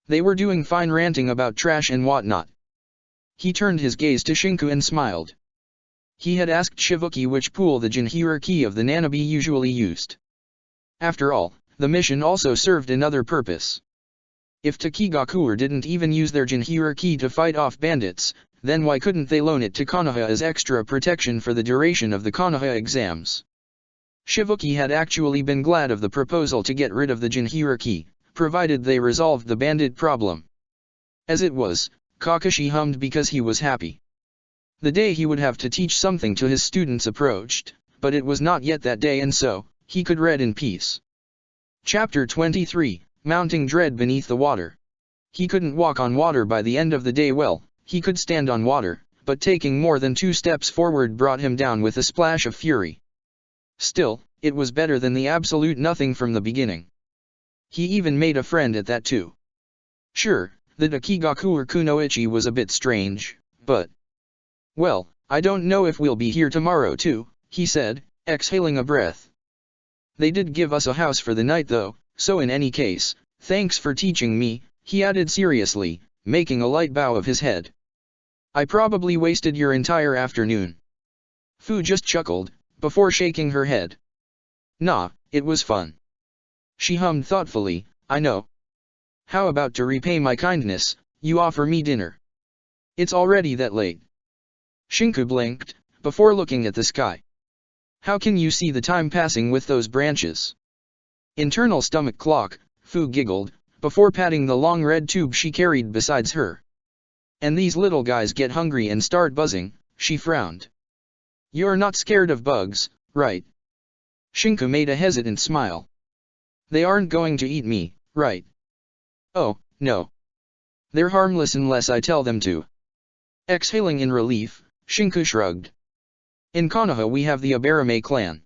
[SPEAKER 1] They were doing fine, ranting about trash and whatnot. He turned his gaze to Shinku and smiled. He had asked Shivuki which pool the Jinchuriki of the Nanabi usually used. After all, the mission also served another purpose. If Takigakuer didn't even use their Jinchuriki to fight off bandits, then why couldn't they loan it to Konoha as extra protection for the duration of the Konoha exams? Shivuki had actually been glad of the proposal to get rid of the Jinchuriki, provided they resolved the bandit problem. As it was, Kakashi hummed because he was happy. The day he would have to teach something to his students approached, but it was not yet that day, and so, he could read in peace. Chapter 23, Mounting Dread Beneath the Water. He couldn't walk on water by the end of the day. Well, he could stand on water, but taking more than 2 steps forward brought him down with a splash of fury. Still, it was better than the absolute nothing from the beginning. He even made a friend at that too. Sure, the Dakigaku Kunoichi was a bit strange, but... Well, I don't know if we'll be here tomorrow too, he said, exhaling a breath. They did give us a house for the night though, so in any case, thanks for teaching me, he added seriously, making a light bow of his head. I probably wasted your entire afternoon. Fu just chuckled, before shaking her head. Nah, it was fun. She hummed thoughtfully, I know. How about to repay my kindness, you offer me dinner? It's already that late. Shinku blinked, before looking at the sky. How can you see the time passing with those branches? Internal stomach clock, Fu giggled, before patting the long red tube she carried besides her. And these little guys get hungry and start buzzing, she frowned. You're not scared of bugs, right? Shinku made a hesitant smile. They aren't going to eat me, right? Oh, no. They're harmless unless I tell them to. Exhaling in relief, Shinku shrugged. In Konoha we have the Abarame clan.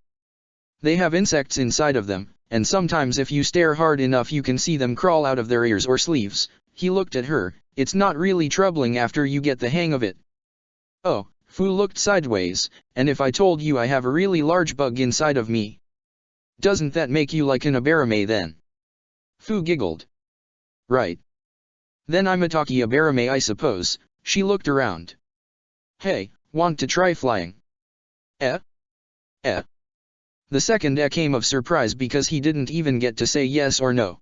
[SPEAKER 1] They have insects inside of them, and sometimes if you stare hard enough you can see them crawl out of their ears or sleeves. He looked at her, it's not really troubling after you get the hang of it. Oh, Fu looked sideways, and if I told you I have a really large bug inside of me? Doesn't that make you like an Abarame then? Fu giggled. Right. Then I'm a Taki Abarame I suppose, she looked around. Hey, want to try flying? Eh? The second came of surprise because he didn't even get to say yes or no.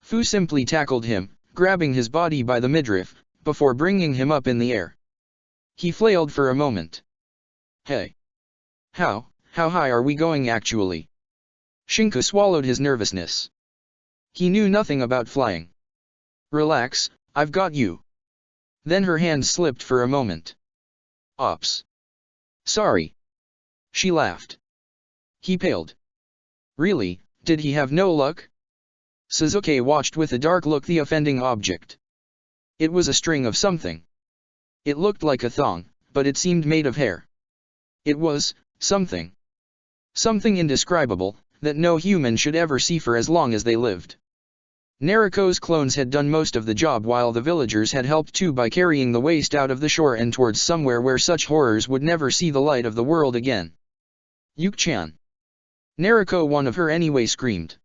[SPEAKER 1] Fu simply tackled him, grabbing his body by the midriff, before bringing him up in the air. He flailed for a moment. Hey. How high are we going actually? Shinku swallowed his nervousness. He knew nothing about flying. Relax, I've got you. Then her hand slipped for a moment. Ops. Sorry. She laughed. He paled. Really, did he have no luck? Suzuki watched with a dark look the offending object. It was a string of something. It looked like a thong, but it seemed made of hair. It was something. Something indescribable, that no human should ever see for as long as they lived. Nariko's clones had done most of the job while the villagers had helped too by carrying the waste out of the shore and towards somewhere where such horrors would never see the light of the world again. Yuki-chan. Nariko one of her anyway screamed.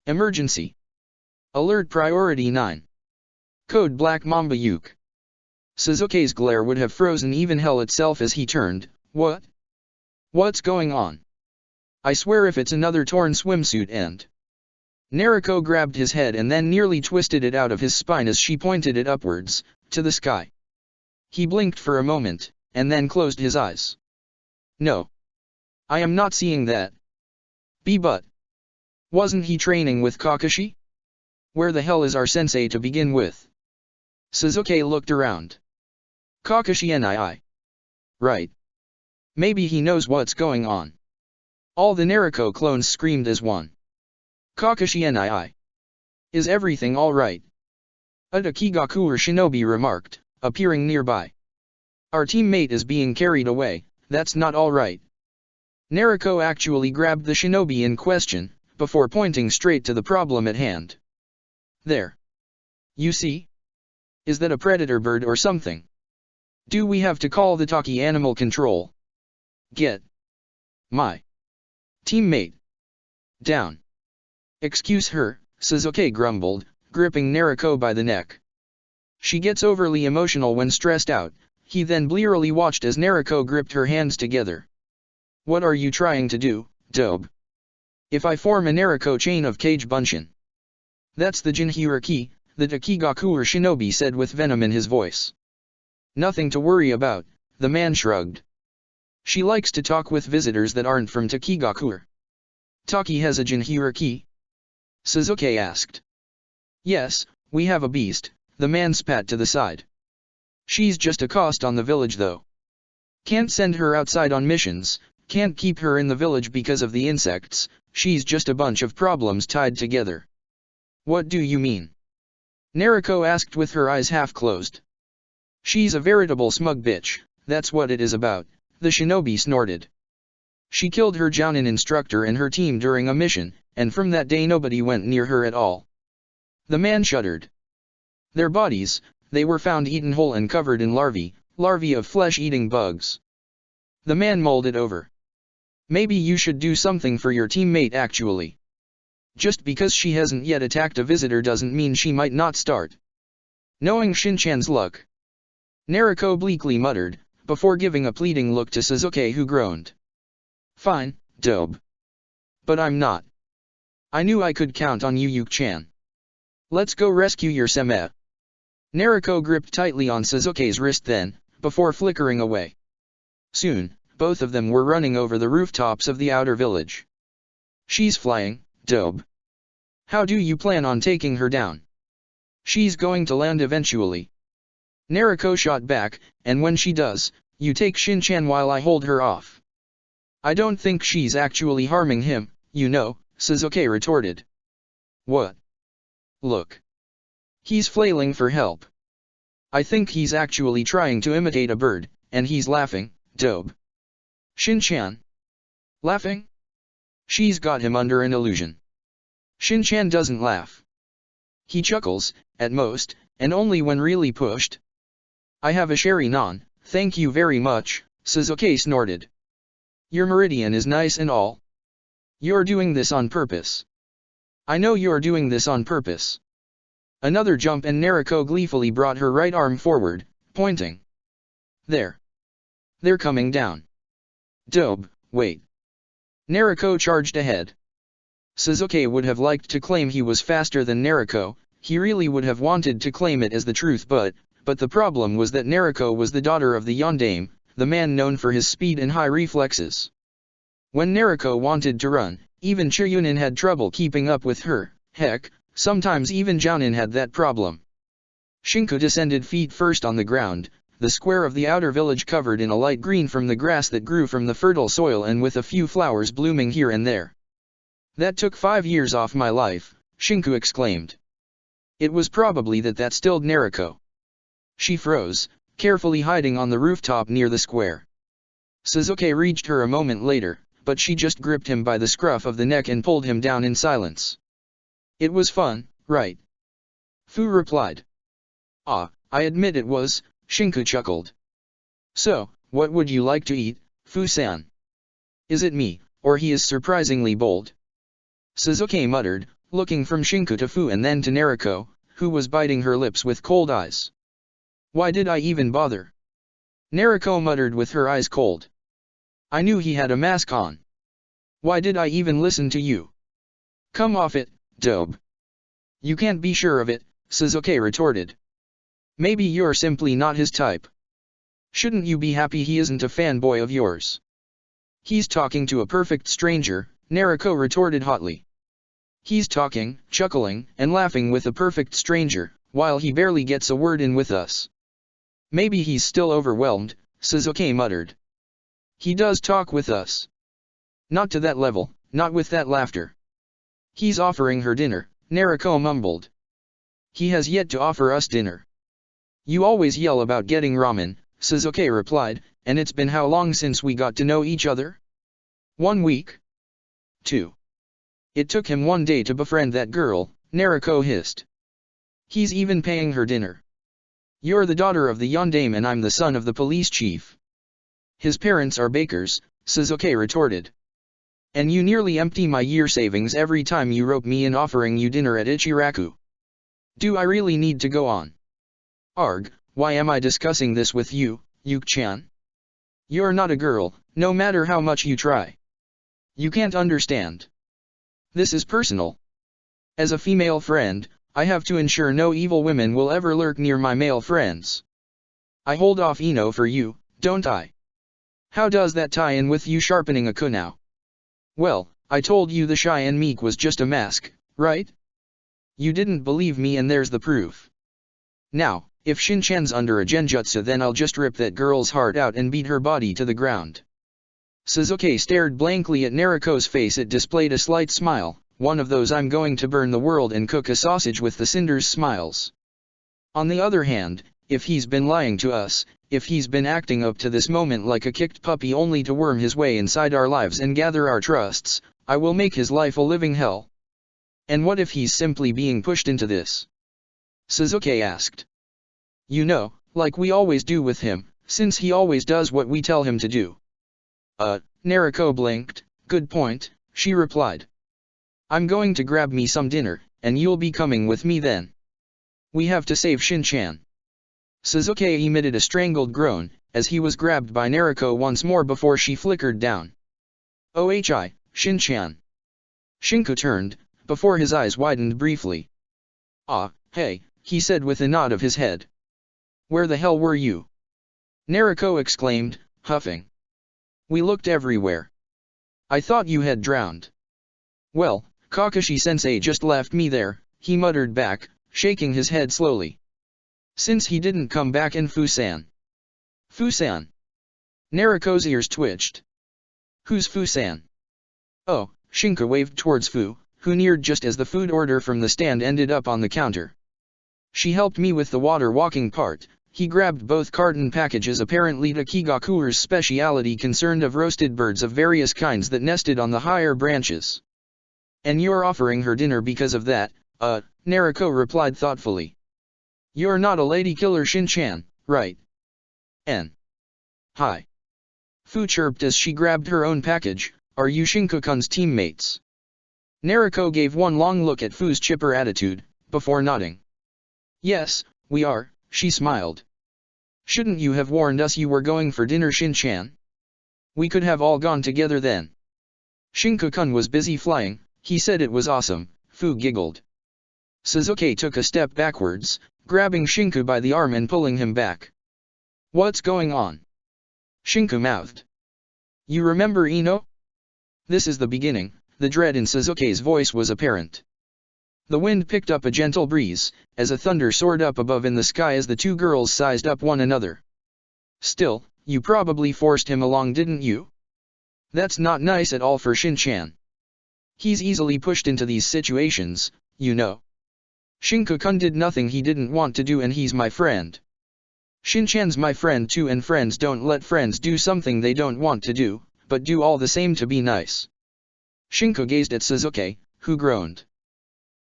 [SPEAKER 1] Emergency. Alert Priority 9. Code Black Mamba Yuki. Suzuki's glare would have frozen even hell itself as he turned. What? What's going on? I swear if it's another torn swimsuit and... Nariko grabbed his head and then nearly twisted it out of his spine as she pointed it upwards, to the sky. He blinked for a moment, and then closed his eyes. No. I am not seeing that. But. Wasn't he training with Kakashi? Where the hell is our sensei to begin with? Suzuki looked around. Kakashi nii. Right. Maybe he knows what's going on. All the Nariko clones screamed as one. Kakashi nii. Is everything alright? A Dakigaku or shinobi remarked, appearing nearby. Our teammate is being carried away, that's not alright. Nariko actually grabbed the shinobi in question, before pointing straight to the problem at hand. There. You see? Is that a predator bird or something? Do we have to call the Taki animal control? Get my teammate down. Excuse her, Suzuki grumbled, gripping Nariko by the neck. She gets overly emotional when stressed out. He then blearily watched as Nariko gripped her hands together. What are you trying to do, dope? If I form a Nariko chain of Kage Bunshin. That's the Jinhyuriki, the Dakigaku or shinobi said with venom in his voice. Nothing to worry about, the man shrugged. She likes to talk with visitors that aren't from Takigaku. Taki has a Jinhyuriki? Suzuki asked. Yes, we have a beast, the man spat to the side. She's just a cost on the village though. Can't send her outside on missions, can't keep her in the village because of the insects, she's just a bunch of problems tied together. What do you mean? Nariko asked with her eyes half closed. She's a veritable smug bitch, that's what it is about, the shinobi snorted. She killed her Jounin instructor and her team during a mission, and from that day nobody went near her at all. The man shuddered. Their bodies, they were found eaten whole and covered in larvae of flesh-eating bugs. The man mulled it over. Maybe you should do something for your teammate actually. Just because she hasn't yet attacked a visitor doesn't mean she might not start. Knowing Shin-chan's luck, Nariko bleakly muttered, before giving a pleading look to Sasuke, who groaned. Fine, dope. But I'm not. I knew I could count on you, Yuki-chan. Let's go rescue your seme. Nariko gripped tightly on Sasuke's wrist then, before flickering away. Soon, both of them were running over the rooftops of the outer village. She's flying, dope. How do you plan on taking her down? She's going to land eventually. Nariko shot back, and when she does, you take Shin-chan while I hold her off. I don't think she's actually harming him, you know, Sasuke retorted. What? Look. He's flailing for help. I think he's actually trying to imitate a bird, and he's laughing, dope. Shin-chan? Laughing? She's got him under an illusion. Shin-chan doesn't laugh. He chuckles, at most, and only when really pushed. I have a sherry non, thank you very much, Sasuke snorted. Your meridian is nice and all. You're doing this on purpose. I know you're doing this on purpose. Another jump and Nariko gleefully brought her right arm forward, pointing. There. They're coming down. Dope, wait. Nariko charged ahead. Sasuke would have liked to claim he was faster than Nariko, he really would have wanted to claim it as the truth, but the problem was that Nariko was the daughter of the Yondaime, the man known for his speed and high reflexes. When Nariko wanted to run, even Chiyunin had trouble keeping up with her, heck, sometimes even Jounin had that problem. Shinku descended feet first on the ground, the square of the outer village covered in a light green from the grass that grew from the fertile soil and with a few flowers blooming here and there. That took 5 years off my life, Shinku exclaimed. It was probably that stilled Nariko. She froze, carefully hiding on the rooftop near the square. Sasuke reached her a moment later, but she just gripped him by the scruff of the neck and pulled him down in silence. It was fun, right? Fu replied. Ah, I admit it was, Shinku chuckled. So, what would you like to eat, Fu-san? Is it me, or he is surprisingly bold? Sasuke muttered, looking from Shinku to Fu and then to Nariko, who was biting her lips with cold eyes. Why did I even bother? Nariko muttered with her eyes cold. I knew he had a mask on. Why did I even listen to you? Come off it, dope. You can't be sure of it, Sasuke retorted. Maybe you're simply not his type. Shouldn't you be happy he isn't a fanboy of yours? He's talking to a perfect stranger, Nariko retorted hotly. He's talking, chuckling, and laughing with a perfect stranger, while he barely gets a word in with us. Maybe he's still overwhelmed, Sasuke muttered. He does talk with us. Not to that level, not with that laughter. He's offering her dinner, Nariko mumbled. He has yet to offer us dinner. You always yell about getting ramen, Sasuke replied, and it's been how long since we got to know each other? 1 week? 2. It took him 1 day to befriend that girl, Nariko hissed. He's even paying her dinner. You're the daughter of the Yondaime and I'm the son of the police chief. His parents are bakers, Sasuke retorted. And you nearly empty my year savings every time you rope me in offering you dinner at Ichiraku. Do I really need to go on? Arg, why am I discussing this with you, Yuki-chan? You're not a girl, no matter how much you try. You can't understand. This is personal. As a female friend, I have to ensure no evil women will ever lurk near my male friends. I hold off Ino for you, don't I? How does that tie in with you sharpening a kunao? Well, I told you the shy and meek was just a mask, right? You didn't believe me and there's the proof. Now, if Shin-chan's under a genjutsu then I'll just rip that girl's heart out and beat her body to the ground. Sasuke stared blankly at Nariko's face. It displayed a slight smile, one of those I'm going to burn the world and cook a sausage with the cinders smiles. On the other hand, if he's been lying to us, if he's been acting up to this moment like a kicked puppy only to worm his way inside our lives and gather our trusts, I will make his life a living hell. And what if he's simply being pushed into this? Sasuke asked. You know, like we always do with him, since he always does what we tell him to do. Naruko blinked. Good point, she replied. I'm going to grab me some dinner, and you'll be coming with me then. We have to save Shin-chan. Sasuke emitted a strangled groan, as he was grabbed by Naruko once more before she flickered down. OHI, Shin-chan. Shinku turned, before his eyes widened briefly. Ah, hey, he said with a nod of his head. Where the hell were you? Naruko exclaimed, huffing. We looked everywhere. I thought you had drowned. Well, Kakashi-sensei just left me there, he muttered back, shaking his head slowly. Since he didn't come back in Fusan. Fusan? Naruko's ears twitched. Who's Fusan? Oh, Shinku waved towards Fu, who neared just as the food order from the stand ended up on the counter. She helped me with the water walking part. He grabbed both carton packages apparently to Kigaku's speciality concerned of roasted birds of various kinds that nested on the higher branches. And you're offering her dinner because of that, Naruko replied thoughtfully. You're not a lady killer Shin-chan, right? N. Hi. Fu chirped as she grabbed her own package, are you Shinku-kun's teammates? Naruko gave one long look at Fu's chipper attitude, before nodding. Yes, we are, she smiled. Shouldn't you have warned us you were going for dinner Shin-chan? We could have all gone together then. Shinku-kun was busy flying, he said it was awesome, Fu giggled. Sasuke took a step backwards, grabbing Shinku by the arm and pulling him back. What's going on? Shinku mouthed. You remember Ino? This is the beginning, the dread in Sasuke's voice was apparent. The wind picked up a gentle breeze, as a thunder soared up above in the sky as the two girls sized up one another. Still, you probably forced him along didn't you? That's not nice at all for Shin-chan. He's easily pushed into these situations, you know. Shinku-kun did nothing he didn't want to do and he's my friend. Shin-chan's my friend too and friends don't let friends do something they don't want to do, but do all the same to be nice. Shinku gazed at Sasuke, who groaned.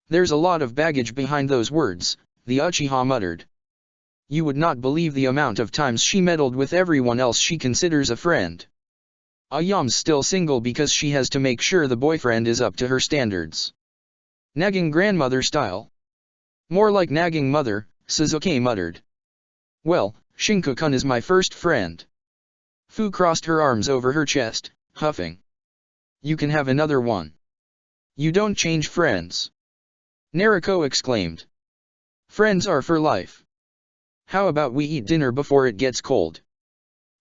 [SPEAKER 1] There's a lot of baggage behind those words, the Uchiha muttered. You would not believe the amount of times she meddled with everyone else she considers a friend. Ayam's still single because she has to make sure the boyfriend is up to her standards. Nagging grandmother style. More like nagging mother, Sasuke muttered. Well, Shinku-kun is my first friend. Fu crossed her arms over her chest, huffing. You can have another one. You don't change friends. Naruko exclaimed. Friends are for life. How about we eat dinner before it gets cold?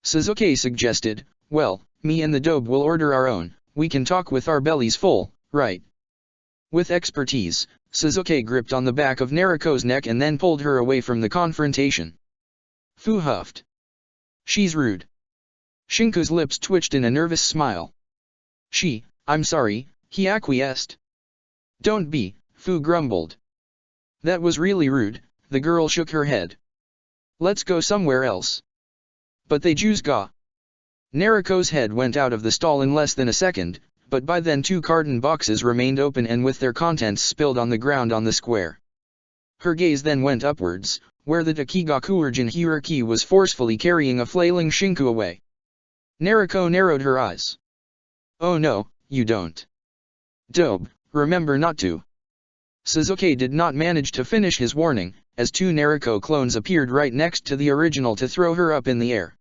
[SPEAKER 1] Sasuke suggested, well, me and the dobe will order our own, we can talk with our bellies full, right? With expertise, Sasuke gripped on the back of Naruko's neck and then pulled her away from the confrontation. Fu huffed. She's rude. Shinku's lips twitched in a nervous smile. I'm sorry, he acquiesced. Don't be, Fu grumbled. That was really rude, the girl shook her head. Let's go somewhere else. But they just ga. Naruko's head went out of the stall in less than a second, but by then 2 carton boxes remained open and with their contents spilled on the ground on the square. Her gaze then went upwards, where the Takigaku Jinchuriki was forcefully carrying a flailing Shinku away. Naruko narrowed her eyes. Oh no, you don't. Dobe, remember not to. Sasuke did not manage to finish his warning, as 2 Naruko clones appeared right next to the original to throw her up in the air.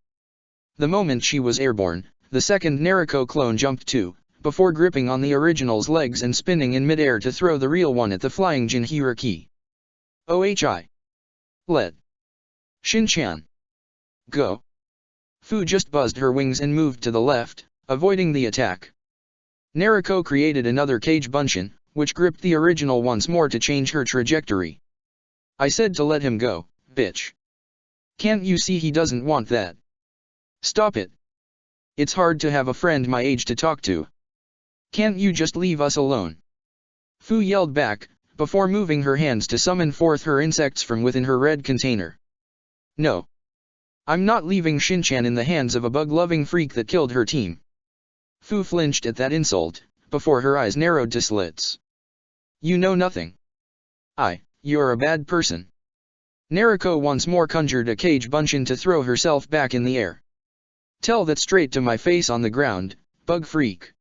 [SPEAKER 1] The moment she was airborne, the second Naruko clone jumped too, before gripping on the original's legs and spinning in midair to throw the real one at the flying Jinchuriki. OHI. Let Shin-chan go. Fu just buzzed her wings and moved to the left, avoiding the attack. Naruko created another Kage Bunshin, which gripped the original once more to change her trajectory. I said to let him go, bitch. Can't you see he doesn't want that? Stop it. It's hard to have a friend my age to talk to. Can't you just leave us alone? Fu yelled back, before moving her hands to summon forth her insects from within her red container. No. I'm not leaving Shinchan in the hands of a bug-loving freak that killed her team. Fu flinched at that insult, before her eyes narrowed to slits. You know nothing. You're a bad person. Nariko once more conjured a cage bunshin to throw herself back in the air. Tell that straight to my face on the ground, bug freak.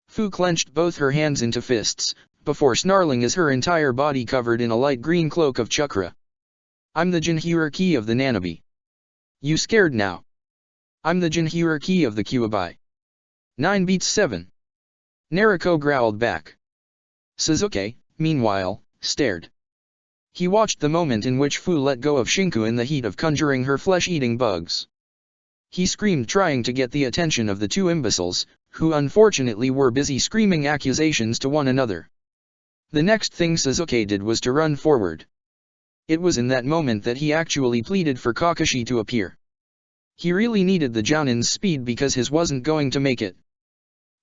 [SPEAKER 1] Fu clenched both her hands into fists, before snarling as her entire body covered in a light green cloak of chakra. I'm the Jinhyuriki of the Nanabi. You scared now? I'm the Jinhyuriki of the Kyuubi. 9 beats 7. Nariko growled back. Sasuke, meanwhile, stared. He watched the moment in which Fu let go of Shinku in the heat of conjuring her flesh-eating bugs. He screamed, trying to get the attention of the two imbeciles, who unfortunately were busy screaming accusations to one another. The next thing Sasuke did was to run forward. It was in that moment that he actually pleaded for Kakashi to appear. He really needed the Jounin's speed because his wasn't going to make it.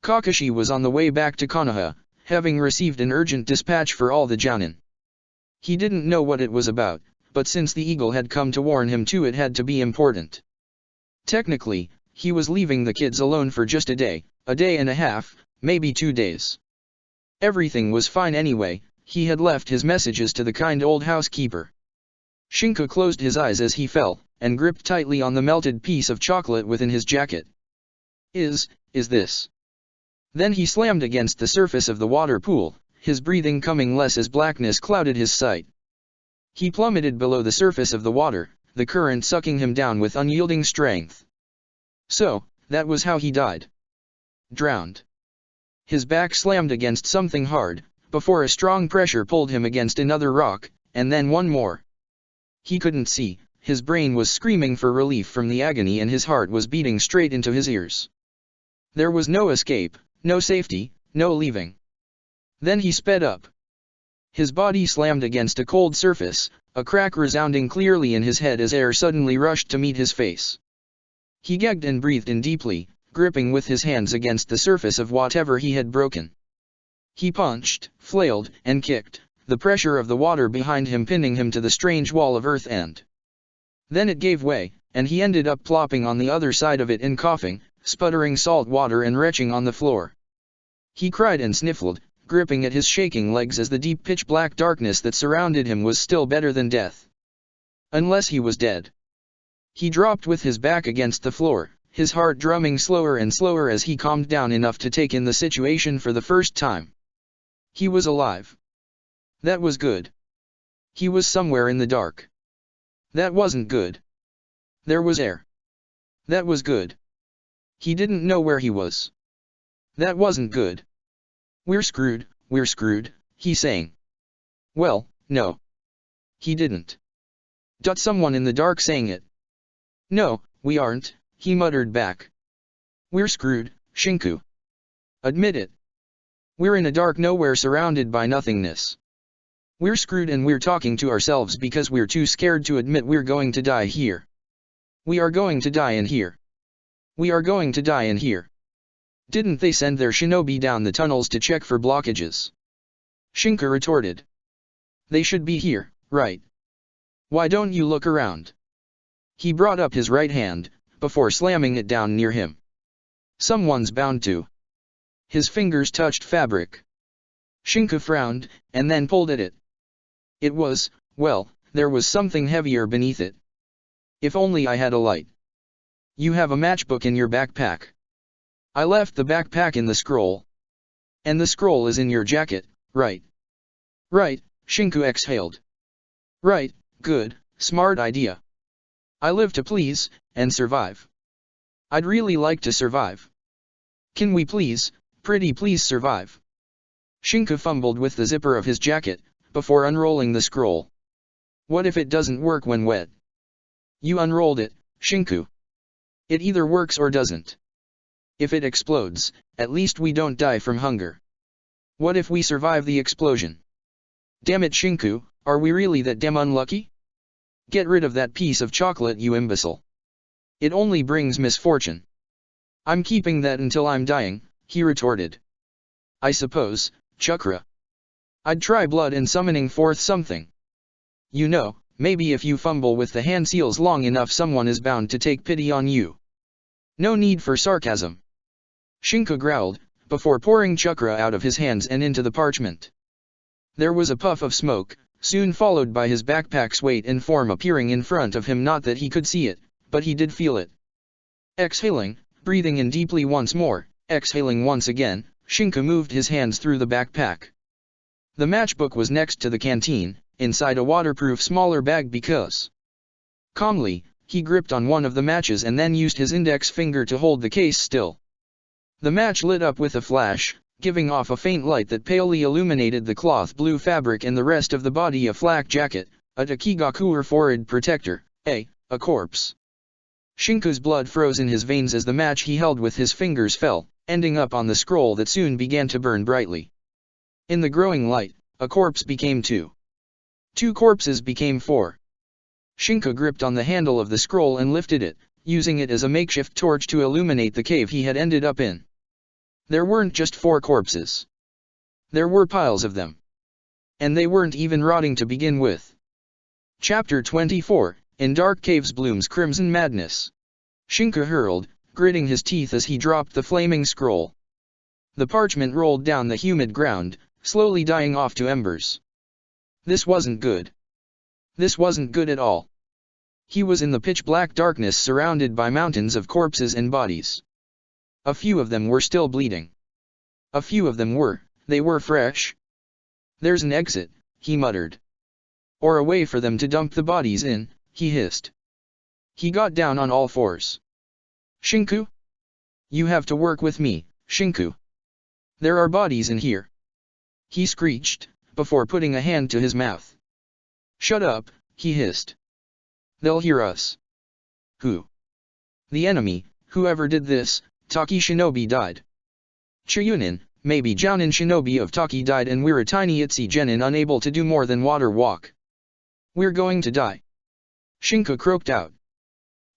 [SPEAKER 1] Kakashi was on the way back to Konoha, having received an urgent dispatch for all the Jounin. He didn't know what it was about, but since the eagle had come to warn him too, it had to be important. Technically, he was leaving the kids alone for just a day and a half, maybe 2 days. Everything was fine anyway. He had left his messages to the kind old housekeeper. Shinku closed his eyes as he fell, and gripped tightly on the melted piece of chocolate within his jacket. Is this? Then he slammed against the surface of the water pool, his breathing coming less as blackness clouded his sight. He plummeted below the surface of the water, the current sucking him down with unyielding strength. So, that was how he died. Drowned. His back slammed against something hard, before a strong pressure pulled him against another rock, and then one more. He couldn't see, his brain was screaming for relief from the agony and his heart was beating straight into his ears. There was no escape, no safety, no leaving. Then he sped up. His body slammed against a cold surface, a crack resounding clearly in his head as air suddenly rushed to meet his face. He gagged and breathed in deeply, gripping with his hands against the surface of whatever he had broken. He punched, flailed, and kicked, the pressure of the water behind him pinning him to the strange wall of earth and then it gave way, and he ended up plopping on the other side of it and coughing, sputtering salt water and retching on the floor. He cried and sniffled, gripping at his shaking legs as the deep pitch-black darkness that surrounded him was still better than death. Unless he was dead. He dropped with his back against the floor, his heart drumming slower and slower as he calmed down enough to take in the situation for the first time. He was alive. That was good. He was somewhere in the dark. That wasn't good. There was air. That was good. He didn't know where he was. That wasn't good. We're screwed, he sang. Well, no. He didn't. Someone in the dark sang it. No, we aren't, he muttered back. We're screwed, Shinku. Admit it. We're in a dark nowhere surrounded by nothingness. We're screwed and we're talking to ourselves because we're too scared to admit we're going to die here. We are going to die in here. We are going to die in here. Didn't they send their shinobi down the tunnels to check for blockages? Shinku retorted. They should be here, right? Why don't you look around? He brought up his right hand, before slamming it down near him. Someone's bound to. His fingers touched fabric. Shinku frowned, and then pulled at it. It was, well, there was something heavier beneath it. If only I had a light. You have a matchbook in your backpack. I left the backpack in the scroll. And the scroll is in your jacket, right? Right, Shinku exhaled. Right, good, smart idea. I live to please, and survive. I'd really like to survive. Can we please, pretty please survive? Shinku fumbled with the zipper of his jacket, before unrolling the scroll. What if it doesn't work when wet? You unrolled it, Shinku. It either works or doesn't. If it explodes, at least we don't die from hunger. What if we survive the explosion? Damn it, Shinku, are we really that damn unlucky? Get rid of that piece of chocolate, you imbecile. It only brings misfortune. I'm keeping that until I'm dying, he retorted. I suppose, chakra. I'd try blood and summoning forth something. You know, maybe if you fumble with the hand seals long enough someone is bound to take pity on you. No need for sarcasm. Shinku growled, before pouring chakra out of his hands and into the parchment. There was a puff of smoke, soon followed by his backpack's weight and form appearing in front of him. Not that he could see it, but he did feel it. Exhaling, breathing in deeply once more, exhaling once again, Shinku moved his hands through the backpack. The matchbook was next to the canteen, inside a waterproof smaller bag because. Calmly, he gripped on one of the matches and then used his index finger to hold the case still. The match lit up with a flash, giving off a faint light that palely illuminated the cloth blue fabric and the rest of the body. A flak jacket, a takigaku or forehead protector, a corpse. Shinku's blood froze in his veins as the match he held with his fingers fell, ending up on the scroll that soon began to burn brightly. In the growing light, a corpse became two. Two corpses became four. Shinku gripped on the handle of the scroll and lifted it, using it as a makeshift torch to illuminate the cave he had ended up in. There weren't just four corpses. There were piles of them. And they weren't even rotting to begin with. Chapter 24, In Dark Caves Blooms Crimson Madness. Shinku hurled, gritting his teeth as he dropped the flaming scroll. The parchment rolled down the humid ground, slowly dying off to embers. This wasn't good. This wasn't good at all. He was in the pitch-black darkness surrounded by mountains of corpses and bodies. A few of them were still bleeding. A few of them they were fresh. There's an exit, he muttered. Or a way for them to dump the bodies in, he hissed. He got down on all fours. Shinku? You have to work with me, Shinku. There are bodies in here. He screeched, before putting a hand to his mouth. Shut up, he hissed. They'll hear us. Who? The enemy, whoever did this. Taki Shinobi died. Chiyunin, maybe Jounin Shinobi of Taki died and we're a tiny itsy genin unable to do more than water walk. We're going to die. Shinku croaked out.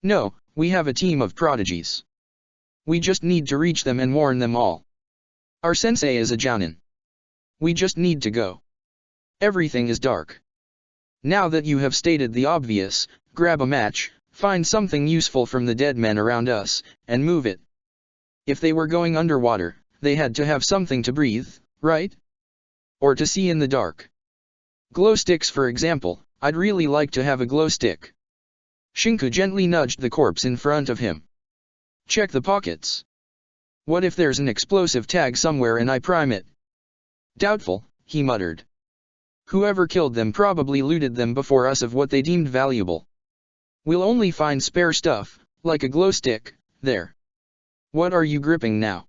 [SPEAKER 1] No, we have a team of prodigies. We just need to reach them and warn them all. Our sensei is a Jounin. We just need to go. Everything is dark. Now that you have stated the obvious, grab a match, find something useful from the dead men around us, and move it. If they were going underwater, they had to have something to breathe, right? Or to see in the dark. Glow sticks, for example. I'd really like to have a glow stick. Shinku gently nudged the corpse in front of him. Check the pockets. What if there's an explosive tag somewhere and I prime it? Doubtful, he muttered. Whoever killed them probably looted them before us of what they deemed valuable. We'll only find spare stuff, like a glow stick, there. What are you gripping now?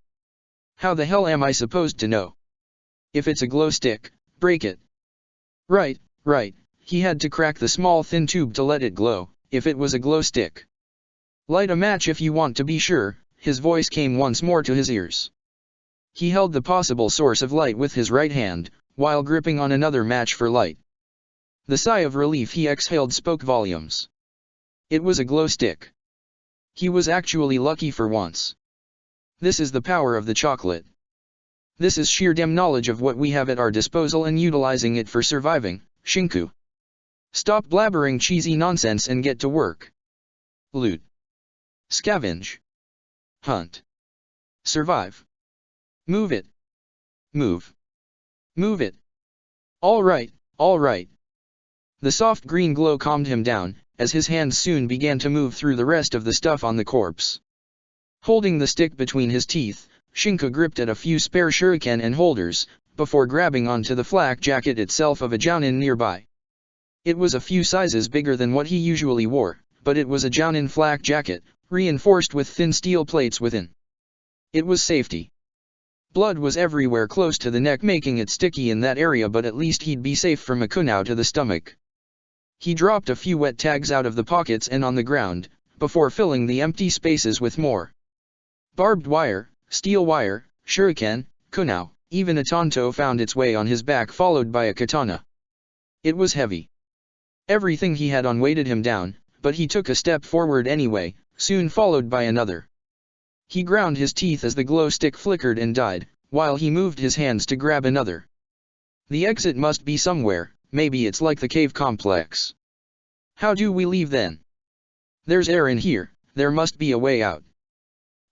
[SPEAKER 1] How the hell am I supposed to know? If it's a glow stick, break it. Right. He had to crack the small thin tube to let it glow, if it was a glow stick. Light a match if you want to be sure, his voice came once more to his ears. He held the possible source of light with his right hand, while gripping on another match for light. The sigh of relief he exhaled spoke volumes. It was a glow stick. He was actually lucky for once. This is the power of the chocolate. This is sheer damn knowledge of what we have at our disposal and utilizing it for surviving, Shinku. Stop blabbering cheesy nonsense and get to work. Loot. Scavenge. Hunt. Survive. Move it. Move. Move it. All right. The soft green glow calmed him down, as his hands soon began to move through the rest of the stuff on the corpse. Holding the stick between his teeth, Shinku gripped at a few spare shuriken and holders, before grabbing onto the flak jacket itself of a Jounin nearby. It was a few sizes bigger than what he usually wore, but it was a Jounin flak jacket, reinforced with thin steel plates within. It was safety. Blood was everywhere close to the neck, making it sticky in that area, but at least he'd be safe from a kunao to the stomach. He dropped a few wet tags out of the pockets and on the ground, before filling the empty spaces with more. Barbed wire, steel wire, shuriken, kunao, even a tanto found its way on his back, followed by a katana. It was heavy. Everything he had on weighted him down, but he took a step forward anyway, soon followed by another. He ground his teeth as the glow stick flickered and died, while he moved his hands to grab another. The exit must be somewhere, maybe it's like the cave complex. How do we leave then? There's air in here, there must be a way out.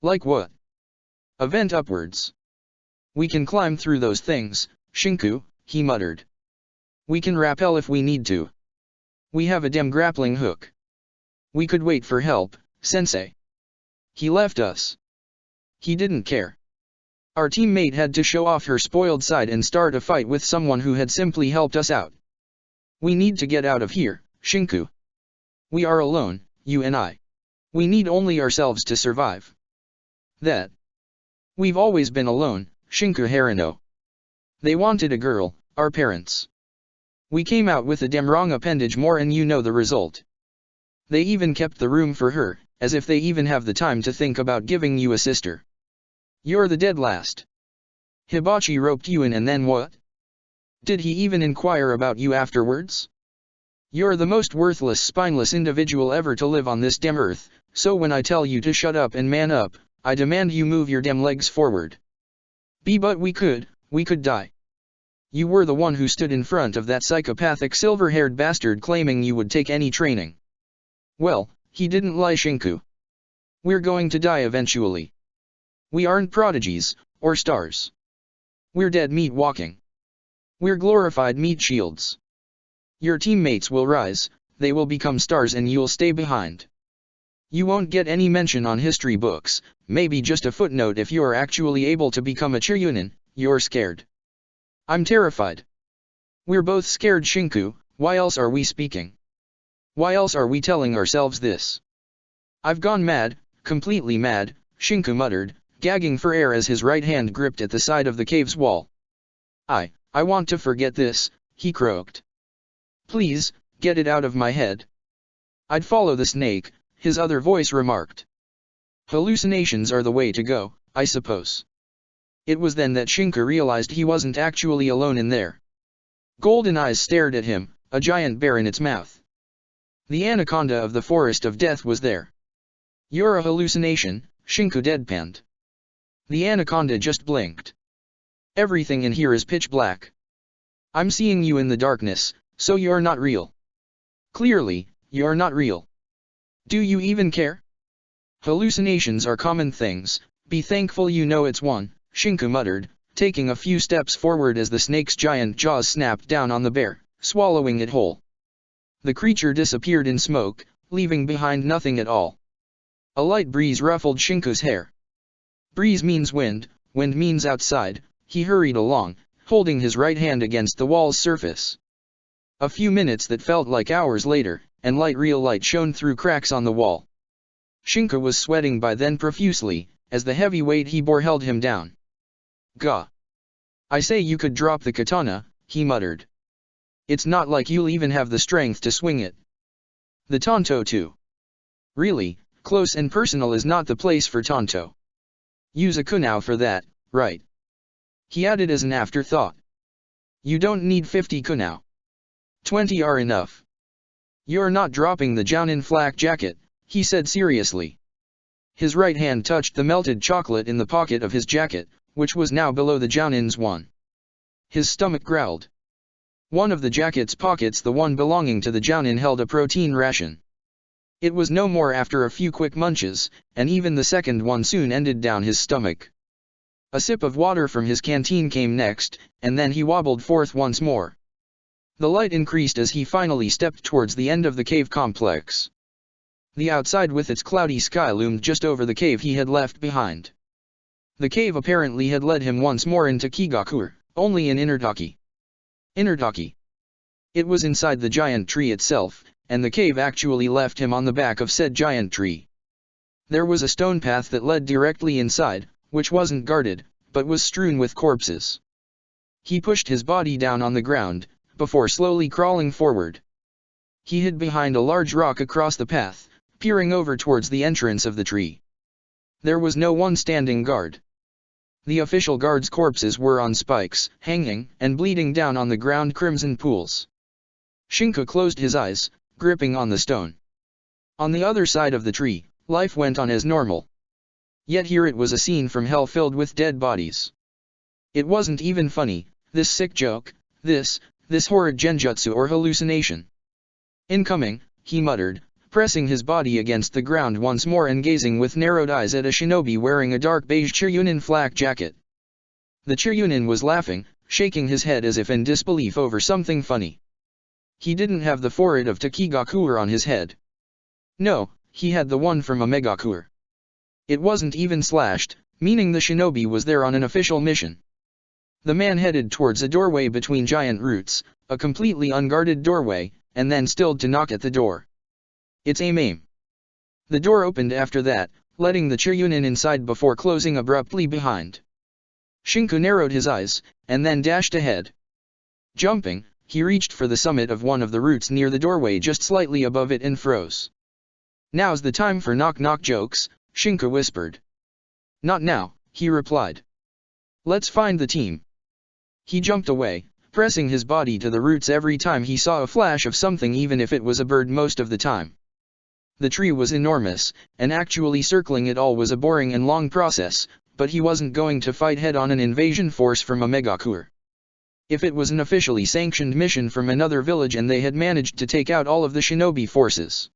[SPEAKER 1] Like what? A vent upwards. We can climb through those things, Shinku, he muttered. We can rappel if we need to. We have a damn grappling hook. We could wait for help, sensei. He left us. He didn't care. Our teammate had to show off her spoiled side and start a fight with someone who had simply helped us out. We need to get out of here, Shinku. We are alone, you and I. We need only ourselves to survive. That. We've always been alone, Shinku Harano. They wanted a girl, our parents. We came out with a damn wrong appendage more and you know the result. They even kept the room for her, as if they even have the time to think about giving you a sister. You're the dead last. Hibachi roped you in and then what? Did he even inquire about you afterwards? You're the most worthless spineless individual ever to live on this damn earth, so when I tell you to shut up and man up, I demand you move your damn legs forward. But we could die. You were the one who stood in front of that psychopathic silver-haired bastard claiming you would take any training. Well, he didn't lie, Shinku. We're going to die eventually. We aren't prodigies, or stars. We're dead meat walking. We're glorified meat shields. Your teammates will rise, they will become stars and you'll stay behind. You won't get any mention on history books, maybe just a footnote if you're actually able to become a Chiryunin. You're scared. I'm terrified. We're both scared, Shinku, why else are we speaking? Why else are we telling ourselves this? I've gone mad, completely mad, Shinku muttered, gagging for air as his right hand gripped at the side of the cave's wall. I want to forget this, he croaked. Please, get it out of my head. I'd follow the snake, his other voice remarked. Hallucinations are the way to go, I suppose. It was then that Shinku realized he wasn't actually alone in there. Golden eyes stared at him, a giant bear in its mouth. The anaconda of the forest of death was there. You're a hallucination, Shinku deadpanned. The anaconda just blinked. Everything in here is pitch black. I'm seeing you in the darkness, so you're not real. Clearly, you're not real. Do you even care? Hallucinations are common things, be thankful you know it's one, Shinku muttered, taking a few steps forward as the snake's giant jaws snapped down on the bear, swallowing it whole. The creature disappeared in smoke, leaving behind nothing at all. A light breeze ruffled Shinku's hair. Breeze means wind, wind means outside, he hurried along, holding his right hand against the wall's surface. A few minutes that felt like hours later, and real light shone through cracks on the wall. Shinku was sweating by then profusely, as the heavy weight he bore held him down. Gah! I say you could drop the katana, he muttered. It's not like you'll even have the strength to swing it. The Tonto too. Really, close and personal is not the place for Tonto. Use a kunao for that, right? He added as an afterthought. You don't need 50 kunao. 20 are enough. You're not dropping the Jounin flak jacket, he said seriously. His right hand touched the melted chocolate in the pocket of his jacket, which was now below the Jounin's one. His stomach growled. One of the jacket's pockets, the one belonging to the Jounin, held a protein ration. It was no more after a few quick munches, and even the second one soon ended down his stomach. A sip of water from his canteen came next, and then he wobbled forth once more. The light increased as he finally stepped towards the end of the cave complex. The outside with its cloudy sky loomed just over the cave he had left behind. The cave apparently had led him once more into Kigakur, only in Innertaki. Innertaki. It was inside the giant tree itself, and the cave actually left him on the back of said giant tree. There was a stone path that led directly inside, which wasn't guarded, but was strewn with corpses. He pushed his body down on the ground, before slowly crawling forward. He hid behind a large rock across the path, peering over towards the entrance of the tree. There was no one standing guard. The official guards' corpses were on spikes, hanging and bleeding down on the ground crimson pools. Shinku closed his eyes, gripping on the stone. On the other side of the tree, life went on as normal. Yet here it was a scene from hell filled with dead bodies. It wasn't even funny, this sick joke, this horrid genjutsu or hallucination. Incoming, he muttered, pressing his body against the ground once more and gazing with narrowed eyes at a shinobi wearing a dark beige Chiryunin flak jacket. The Chiryunin was laughing, shaking his head as if in disbelief over something funny. He didn't have the forehead of Takigakuer on his head. No, he had the one from a Megakuer. It wasn't even slashed, meaning the shinobi was there on an official mission. The man headed towards a doorway between giant roots, a completely unguarded doorway, and then stilled to knock at the door. It's aim. The door opened after that, letting the Chiryunin inside before closing abruptly behind. Shinku narrowed his eyes, and then dashed ahead. Jumping, he reached for the summit of one of the roots near the doorway just slightly above it and froze. Now's the time for knock-knock jokes, Shinku whispered. Not now, he replied. Let's find the team. He jumped away, pressing his body to the roots every time he saw a flash of something, even if it was a bird most of the time. The tree was enormous, and actually circling it all was a boring and long process, but he wasn't going to fight head-on an invasion force from a Megakuer. If it was an officially sanctioned mission from another village and they had managed to take out all of the shinobi forces,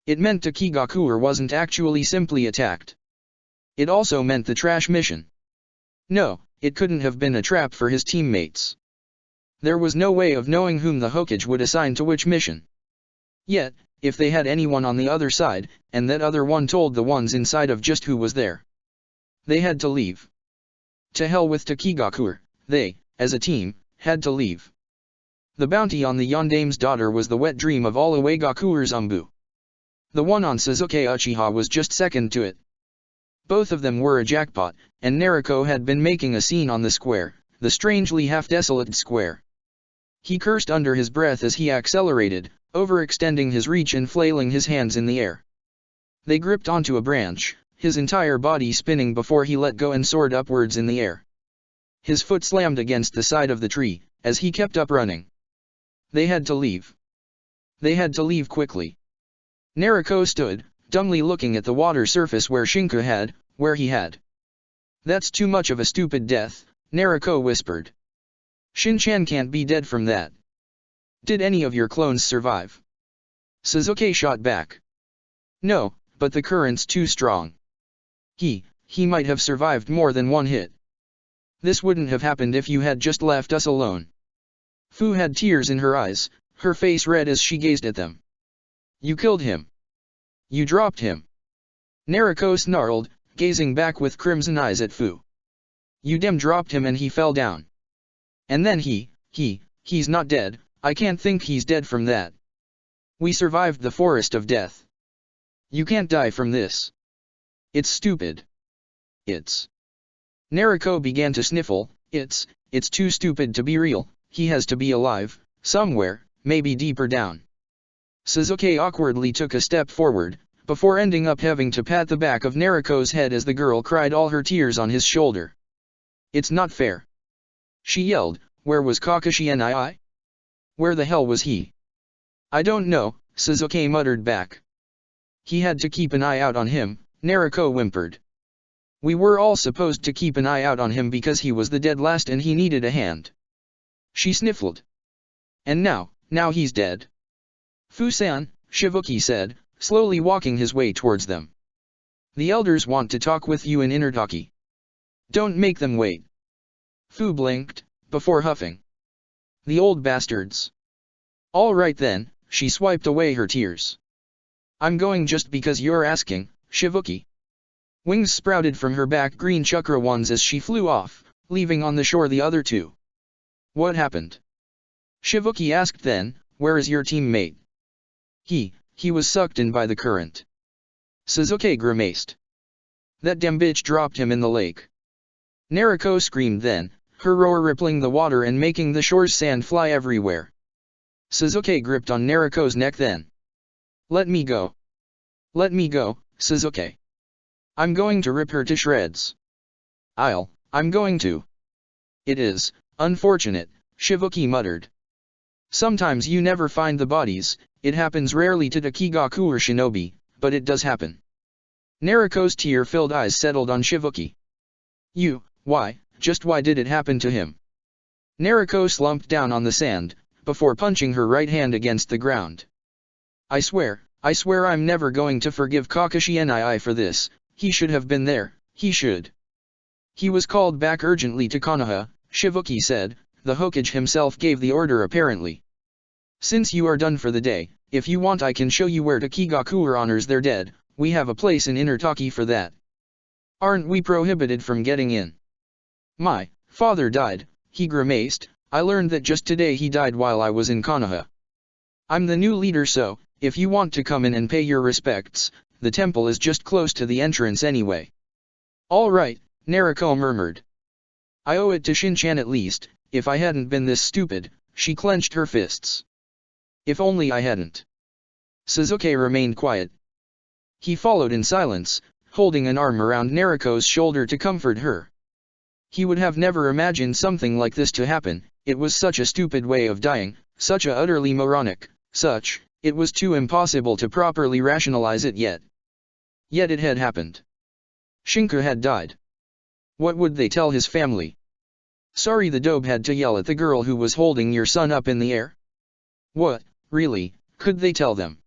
[SPEAKER 1] it meant Takigakuer wasn't actually simply attacked. It also meant the trash mission. No, it couldn't have been a trap for his teammates. There was no way of knowing whom the Hokage would assign to which mission. Yet, if they had anyone on the other side, and that other one told the ones inside of just who was there, they had to leave. To hell with Takigakuer, they, as a team, had to leave. The bounty on the Yondame's daughter was the wet dream of all Uegakuers Umbu. The one on Sasuke Uchiha was just second to it. Both of them were a jackpot, and Naruko had been making a scene on the square, the strangely half-desolate square. He cursed under his breath as he accelerated, overextending his reach and flailing his hands in the air. They gripped onto a branch, his entire body spinning before he let go and soared upwards in the air. His foot slammed against the side of the tree, as he kept up running. They had to leave. They had to leave quickly. Naruko stood, dumbly looking at the water surface where Shinku had, where he had. That's too much of a stupid death, Naruko whispered. Shin-chan can't be dead from that. Did any of your clones survive? Sasuke shot back. No, but the current's too strong. He might have survived more than one hit. This wouldn't have happened if you had just left us alone. Fu had tears in her eyes, her face red as she gazed at them. You killed him. You dropped him. Naruko snarled, gazing back with crimson eyes at Fu. You dropped him and he fell down. And then he's not dead, I can't think he's dead from that. We survived the forest of death. You can't die from this. It's stupid. Naruko began to sniffle. It's too stupid to be real, he has to be alive, somewhere, maybe deeper down. Sasuke awkwardly took a step forward, before ending up having to pat the back of Naruko's head as the girl cried all her tears on his shoulder. It's not fair. She yelled, where was Kakashi nii? Where the hell was he? I don't know, Sasuke muttered back. He had to keep an eye out on him, Naruko whimpered. We were all supposed to keep an eye out on him because he was the dead last and he needed a hand. She sniffled. And now he's dead. Fusan, Shibuki said, slowly walking his way towards them. The elders want to talk with you in Innertaki. Don't make them wait. Fu blinked, before huffing. The old bastards. All right then, she swiped away her tears. I'm going just because you're asking, Shibuki. Wings sprouted from her back green chakra wands as she flew off, leaving on the shore the other two. What happened? Shibuki asked then, where is your teammate? He was sucked in by the current. Sasuke grimaced. That damn bitch dropped him in the lake. Naruko screamed then, her roar rippling the water and making the shore's sand fly everywhere. Sasuke gripped on Naruko's neck then. Let me go. Let me go, Sasuke. I'm going to rip her to shreds. I'm going to. It is unfortunate, Shibuki muttered. Sometimes you never find the bodies, it happens rarely to Takigakuer shinobi, but it does happen. Naruko's tear-filled eyes settled on Shibuki. Why did it happen to him? Naruko slumped down on the sand, before punching her right hand against the ground. I swear I'm never going to forgive Kakashi Nii for this. He should have been there, he should. He was called back urgently to Konoha, Shibuki said. The Hokage himself gave the order apparently. Since you are done for the day, if you want I can show you where Takigakure honors their dead. We have a place in Innertaki for that. Aren't we prohibited from getting in? My father died, he grimaced. I learned that just today he died while I was in Konoha. I'm the new leader, so if you want to come in and pay your respects, the temple is just close to the entrance anyway. All right, Naruko murmured. I owe it to Shin-chan at least. If I hadn't been this stupid, she clenched her fists. If only I hadn't. Sasuke remained quiet. He followed in silence, holding an arm around Naruko's shoulder to comfort her. He would have never imagined something like this to happen. It was such a stupid way of dying, such a utterly moronic, it was too impossible to properly rationalize it yet. Yet it had happened. Shinku had died. What would they tell his family? Sorry, the dobe had to yell at the girl who was holding your son up in the air. What, really, could they tell them?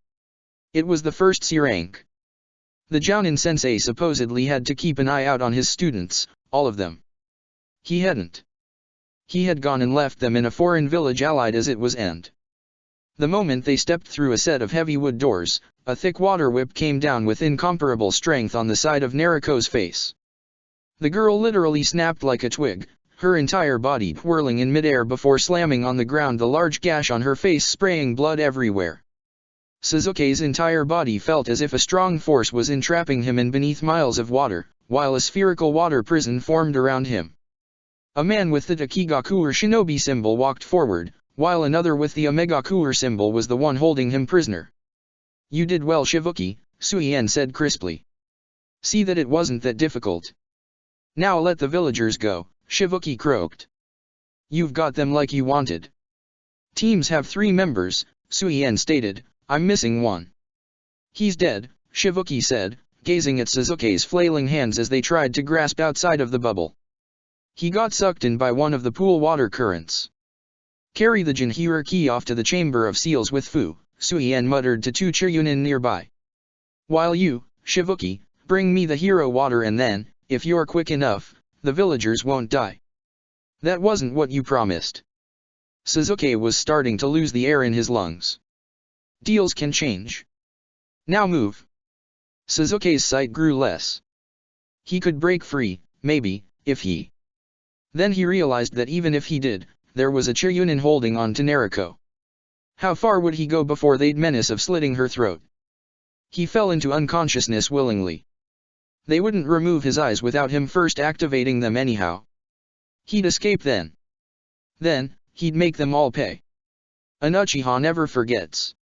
[SPEAKER 1] It was the first C rank. The Jounin sensei supposedly had to keep an eye out on his students, all of them. He hadn't. He had gone and left them in a foreign village allied as it was and. The moment they stepped through a set of heavy wood doors, a thick water whip came down with incomparable strength on the side of Naruko's face. The girl literally snapped like a twig, her entire body twirling in midair before slamming on the ground, the large gash on her face spraying blood everywhere. Sasuke's entire body felt as if a strong force was entrapping him in beneath miles of water, while a spherical water prison formed around him. A man with the Takigakure shinobi symbol walked forward, while another with the Omegakure symbol was the one holding him prisoner. You did well, Shibuki, Suien said crisply. See that it wasn't that difficult. Now let the villagers go, Shibuki croaked. You've got them like you wanted. Teams have 3 members, Suien stated. I'm missing one. He's dead, Shibuki said, gazing at Sasuke's flailing hands as they tried to grasp outside of the bubble. He got sucked in by one of the pool water currents. Carry the Jinhira key off to the Chamber of Seals with Fu, Suien muttered to 2 Chiryunin nearby. While you, Shibuki, bring me the hero water, and then, if you're quick enough, the villagers won't die. That wasn't what you promised. Sasuke was starting to lose the air in his lungs. Deals can change. Now move. Sasuke's sight grew less. He could break free, maybe, if he. Then he realized that even if he did, there was a Chiryunin holding on to Naruko. How far would he go before they'd menace of slitting her throat? He fell into unconsciousness willingly. They wouldn't remove his eyes without him first activating them anyhow. He'd escape then. Then, he'd make them all pay. An Uchiha never forgets.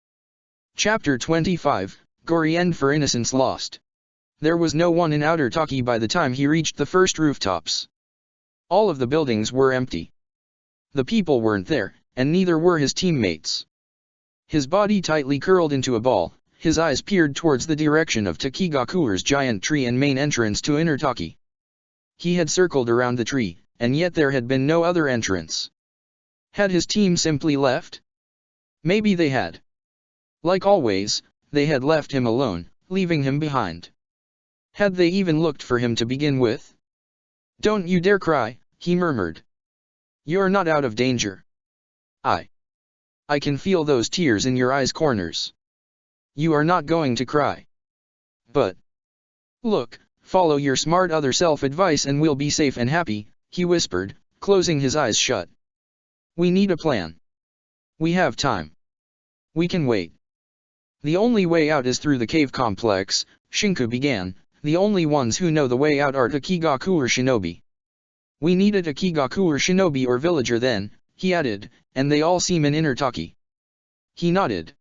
[SPEAKER 1] Chapter 25, Gory End for Innocence Lost. There was no one in Outer Taki by the time he reached the first rooftops. All of the buildings were empty. The people weren't there, and neither were his teammates. His body tightly curled into a ball, his eyes peered towards the direction of Takigakure's giant tree and main entrance to Innertaki. He had circled around the tree, and yet there had been no other entrance. Had his team simply left? Maybe they had. Like always, they had left him alone, leaving him behind. Had they even looked for him to begin with? Don't you dare cry, he murmured. You're not out of danger. I can feel those tears in your eyes' corners. You are not going to cry. But. Look, follow your smart other self advice and we'll be safe and happy, he whispered, closing his eyes shut. We need a plan. We have time. We can wait. The only way out is through the cave complex, Shinku began. The only ones who know the way out are Takigakure shinobi. We need a Takigakure shinobi or villager then, he added, and they all seem in Innertaki. He nodded.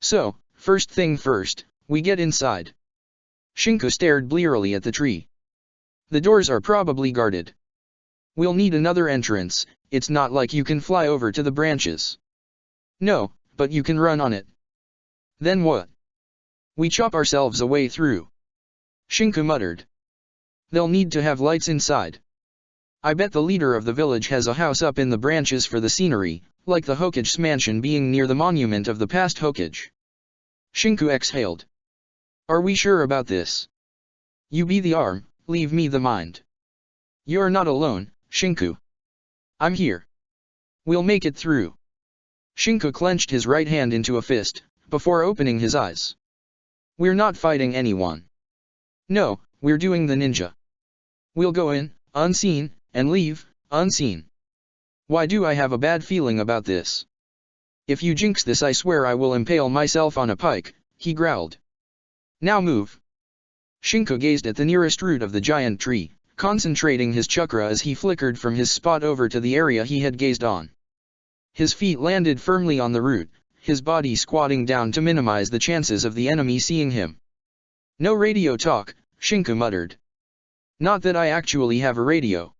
[SPEAKER 1] So, first thing first, we get inside. Shinku stared blearily at the tree. The doors are probably guarded. We'll need another entrance. It's not like you can fly over to the branches. No, but you can run on it. Then what? We chop ourselves a way through. Shinku muttered. They'll need to have lights inside. I bet the leader of the village has a house up in the branches for the scenery, like the Hokage's mansion being near the monument of the past Hokage. Shinku exhaled. Are we sure about this? You be the arm, leave me the mind. You're not alone, Shinku. I'm here. We'll make it through. Shinku clenched his right hand into a fist, before opening his eyes. We're not fighting anyone. No, we're doing the ninja. We'll go in, unseen, and leave, unseen. Why do I have a bad feeling about this? If you jinx this, I swear I will impale myself on a pike, he growled. Now move. Shinku gazed at the nearest root of the giant tree, concentrating his chakra as he flickered from his spot over to the area he had gazed on. His feet landed firmly on the root, his body squatting down to minimize the chances of the enemy seeing him. No radio talk, Shinku muttered. Not that I actually have a radio.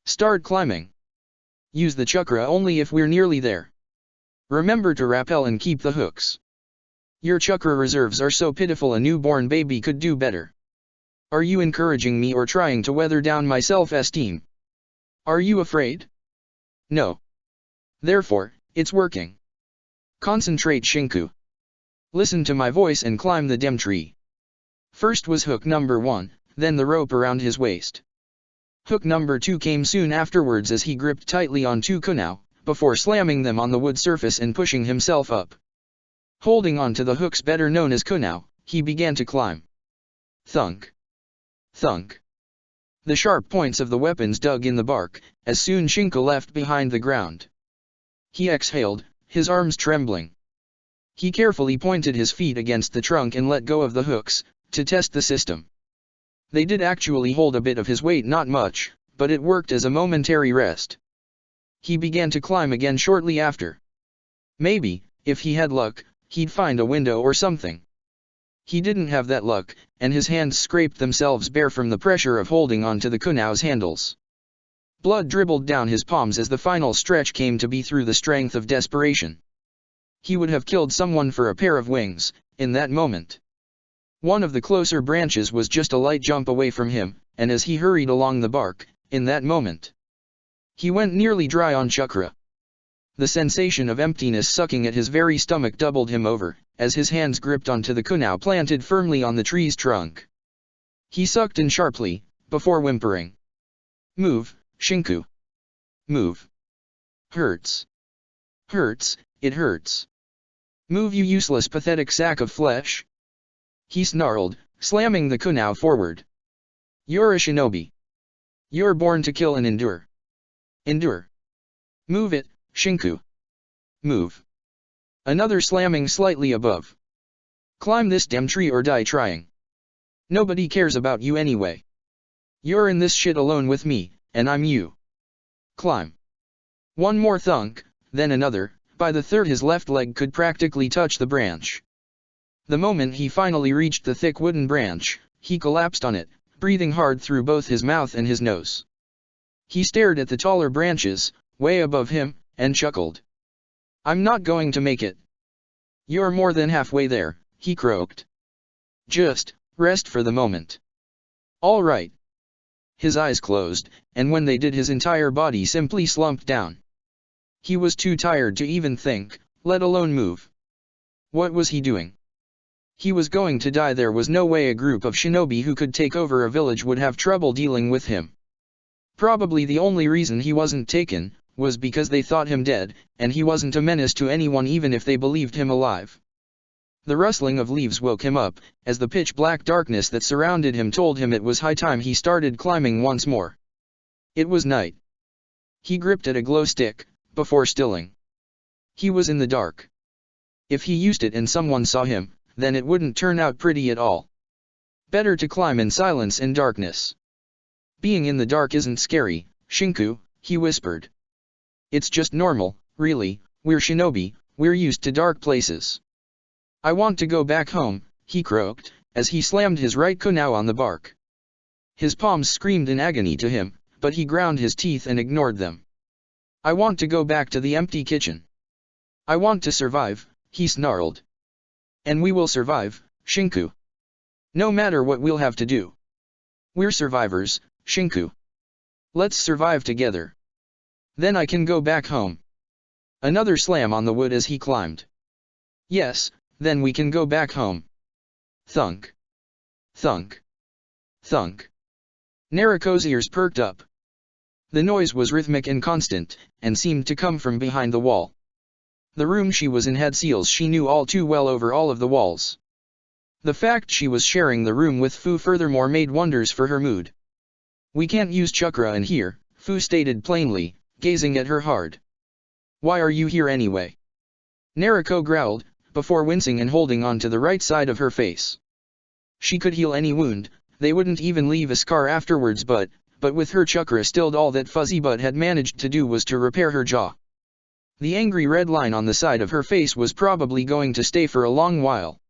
[SPEAKER 1] Start climbing. Use the chakra only if we're nearly there. Remember to rappel and keep the hooks. Your chakra reserves are so pitiful a newborn baby could do better. Are you encouraging me or trying to weather down my self-esteem? Are you afraid? No. Therefore, it's working. Concentrate, Shinku. Listen to my voice and climb the dem tree. First was hook number 1, then the rope around his waist. Hook number 2 came soon afterwards as he gripped tightly on 2 kunao, before slamming them on the wood surface and pushing himself up. Holding on to the hooks better known as kunao, he began to climb. Thunk. Thunk. The sharp points of the weapons dug in the bark, as soon Shinku left behind the ground. He exhaled, his arms trembling. He carefully pointed his feet against the trunk and let go of the hooks, to test the system. They did actually hold a bit of his weight, not much, but it worked as a momentary rest. He began to climb again shortly after. Maybe, if he had luck, he'd find a window or something. He didn't have that luck, and his hands scraped themselves bare from the pressure of holding on to the kunao's handles. Blood dribbled down his palms as the final stretch came to be through the strength of desperation. He would have killed someone for a pair of wings, in that moment. One of the closer branches was just a light jump away from him, and as he hurried along the bark, in that moment, he went nearly dry on chakra. The sensation of emptiness sucking at his very stomach doubled him over, as his hands gripped onto the kunao planted firmly on the tree's trunk. He sucked in sharply, before whimpering. Move, Shinku. Move. Hurts. Hurts, it hurts. Move, you useless pathetic sack of flesh. He snarled, slamming the kunao forward. You're a shinobi. You're born to kill and endure. Endure. Move it, Shinku. Move. Another slamming slightly above. Climb this damn tree or die trying. Nobody cares about you anyway. You're in this shit alone with me, and I'm you. Climb. One more thunk, then another. By the third his left leg could practically touch the branch. The moment he finally reached the thick wooden branch, he collapsed on it, breathing hard through both his mouth and his nose. He stared at the taller branches, way above him, and chuckled. I'm not going to make it. You're more than halfway there, he croaked. Just rest for the moment. All right. His eyes closed, and when they did his entire body simply slumped down. He was too tired to even think, let alone move. What was he doing? He was going to die. There was no way a group of shinobi who could take over a village would have trouble dealing with him. Probably the only reason he wasn't taken, was because they thought him dead, and he wasn't a menace to anyone even if they believed him alive. The rustling of leaves woke him up, as the pitch-black darkness that surrounded him told him it was high time he started climbing once more. It was night. He gripped at a glow stick, before stilling. He was in the dark. If he used it and someone saw him, then it wouldn't turn out pretty at all. Better to climb in silence and darkness. Being in the dark isn't scary, Shinku, he whispered. It's just normal, really, we're shinobi, we're used to dark places. I want to go back home, he croaked, as he slammed his right kunao on the bark. His palms screamed in agony to him, but he ground his teeth and ignored them. I want to go back to the empty kitchen. I want to survive, he snarled. And we will survive, Shinku. No matter what we'll have to do. We're survivors, Shinku. Let's survive together. Then I can go back home. Another slam on the wood as he climbed. Yes, Then we can go back home. Thunk. Thunk. Thunk. Nariko's ears perked up. The noise was rhythmic and constant, and seemed to come from behind the wall. The room she was in had seals she knew all too well over all of the walls. The fact she was sharing the room with Fu furthermore made wonders for her mood. We can't use chakra in here, Fu stated plainly, gazing at her hard. Why are you here anyway? Nariko growled, before wincing and holding on to the right side of her face. She could heal any wound, they wouldn't even leave a scar afterwards, but with her chakra stilled, all that Fuzzy Butt had managed to do was to repair her jaw. The angry red line on the side of her face was probably going to stay for a long while.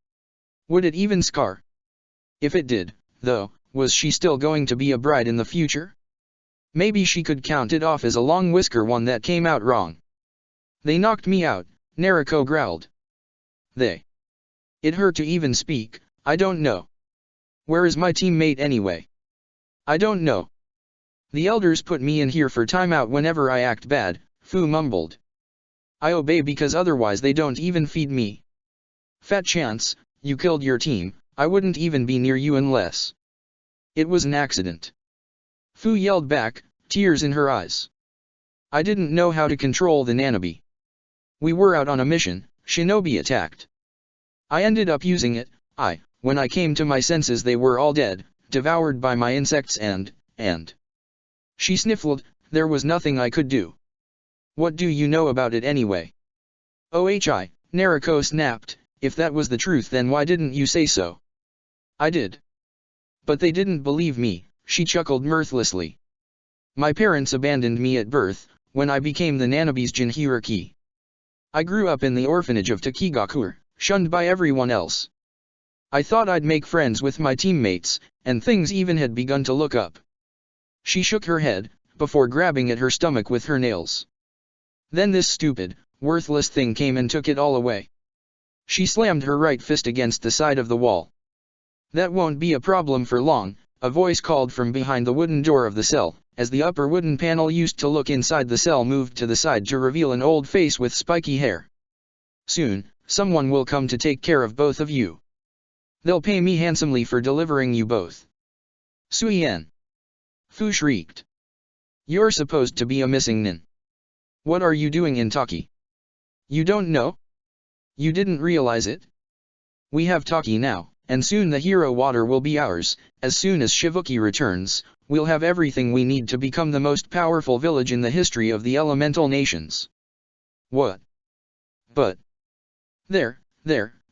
[SPEAKER 1] Would it even scar? If it did, though, was she still going to be a bride in the future? Maybe she could count it off as a long whisker one that came out wrong. They knocked me out, Nariko growled. They. It hurt to even speak. I don't know. Where is my teammate anyway? I don't know. The elders put me in here for timeout whenever I act bad, Fu mumbled. I obey because otherwise they don't even feed me. Fat chance, you killed your team, I wouldn't even be near you unless. It was an accident. Fu yelled back, tears in her eyes. I didn't know how to control the Nanabi. We were out on a mission, Shinobi attacked. I ended up using it. When I came to my senses they were all dead, devoured by my insects and. She sniffled, there was nothing I could do. What do you know about it anyway? OHI, Nariko snapped, if that was the truth then why didn't you say so? I did. But they didn't believe me, she chuckled mirthlessly. My parents abandoned me at birth, when I became the Nanabi's Jinhiriki. I grew up in the orphanage of Takigakur, shunned by everyone else. I thought I'd make friends with my teammates, and things even had begun to look up. She shook her head, before grabbing at her stomach with her nails. Then this stupid, worthless thing came and took it all away. She slammed her right fist against the side of the wall. That won't be a problem for long, a voice called from behind the wooden door of the cell, as the upper wooden panel used to look inside the cell moved to the side to reveal an old face with spiky hair. Soon, someone will come to take care of both of you. They'll pay me handsomely for delivering you both. Suien. Fu shrieked. You're supposed to be a missing nin. What are you doing in Taki? You don't know? You didn't realize it? We have Taki now, and soon the hero water will be ours. As soon as Shivuki returns, we'll have everything we need to become the most powerful village in the history of the elemental nations. What? But. There,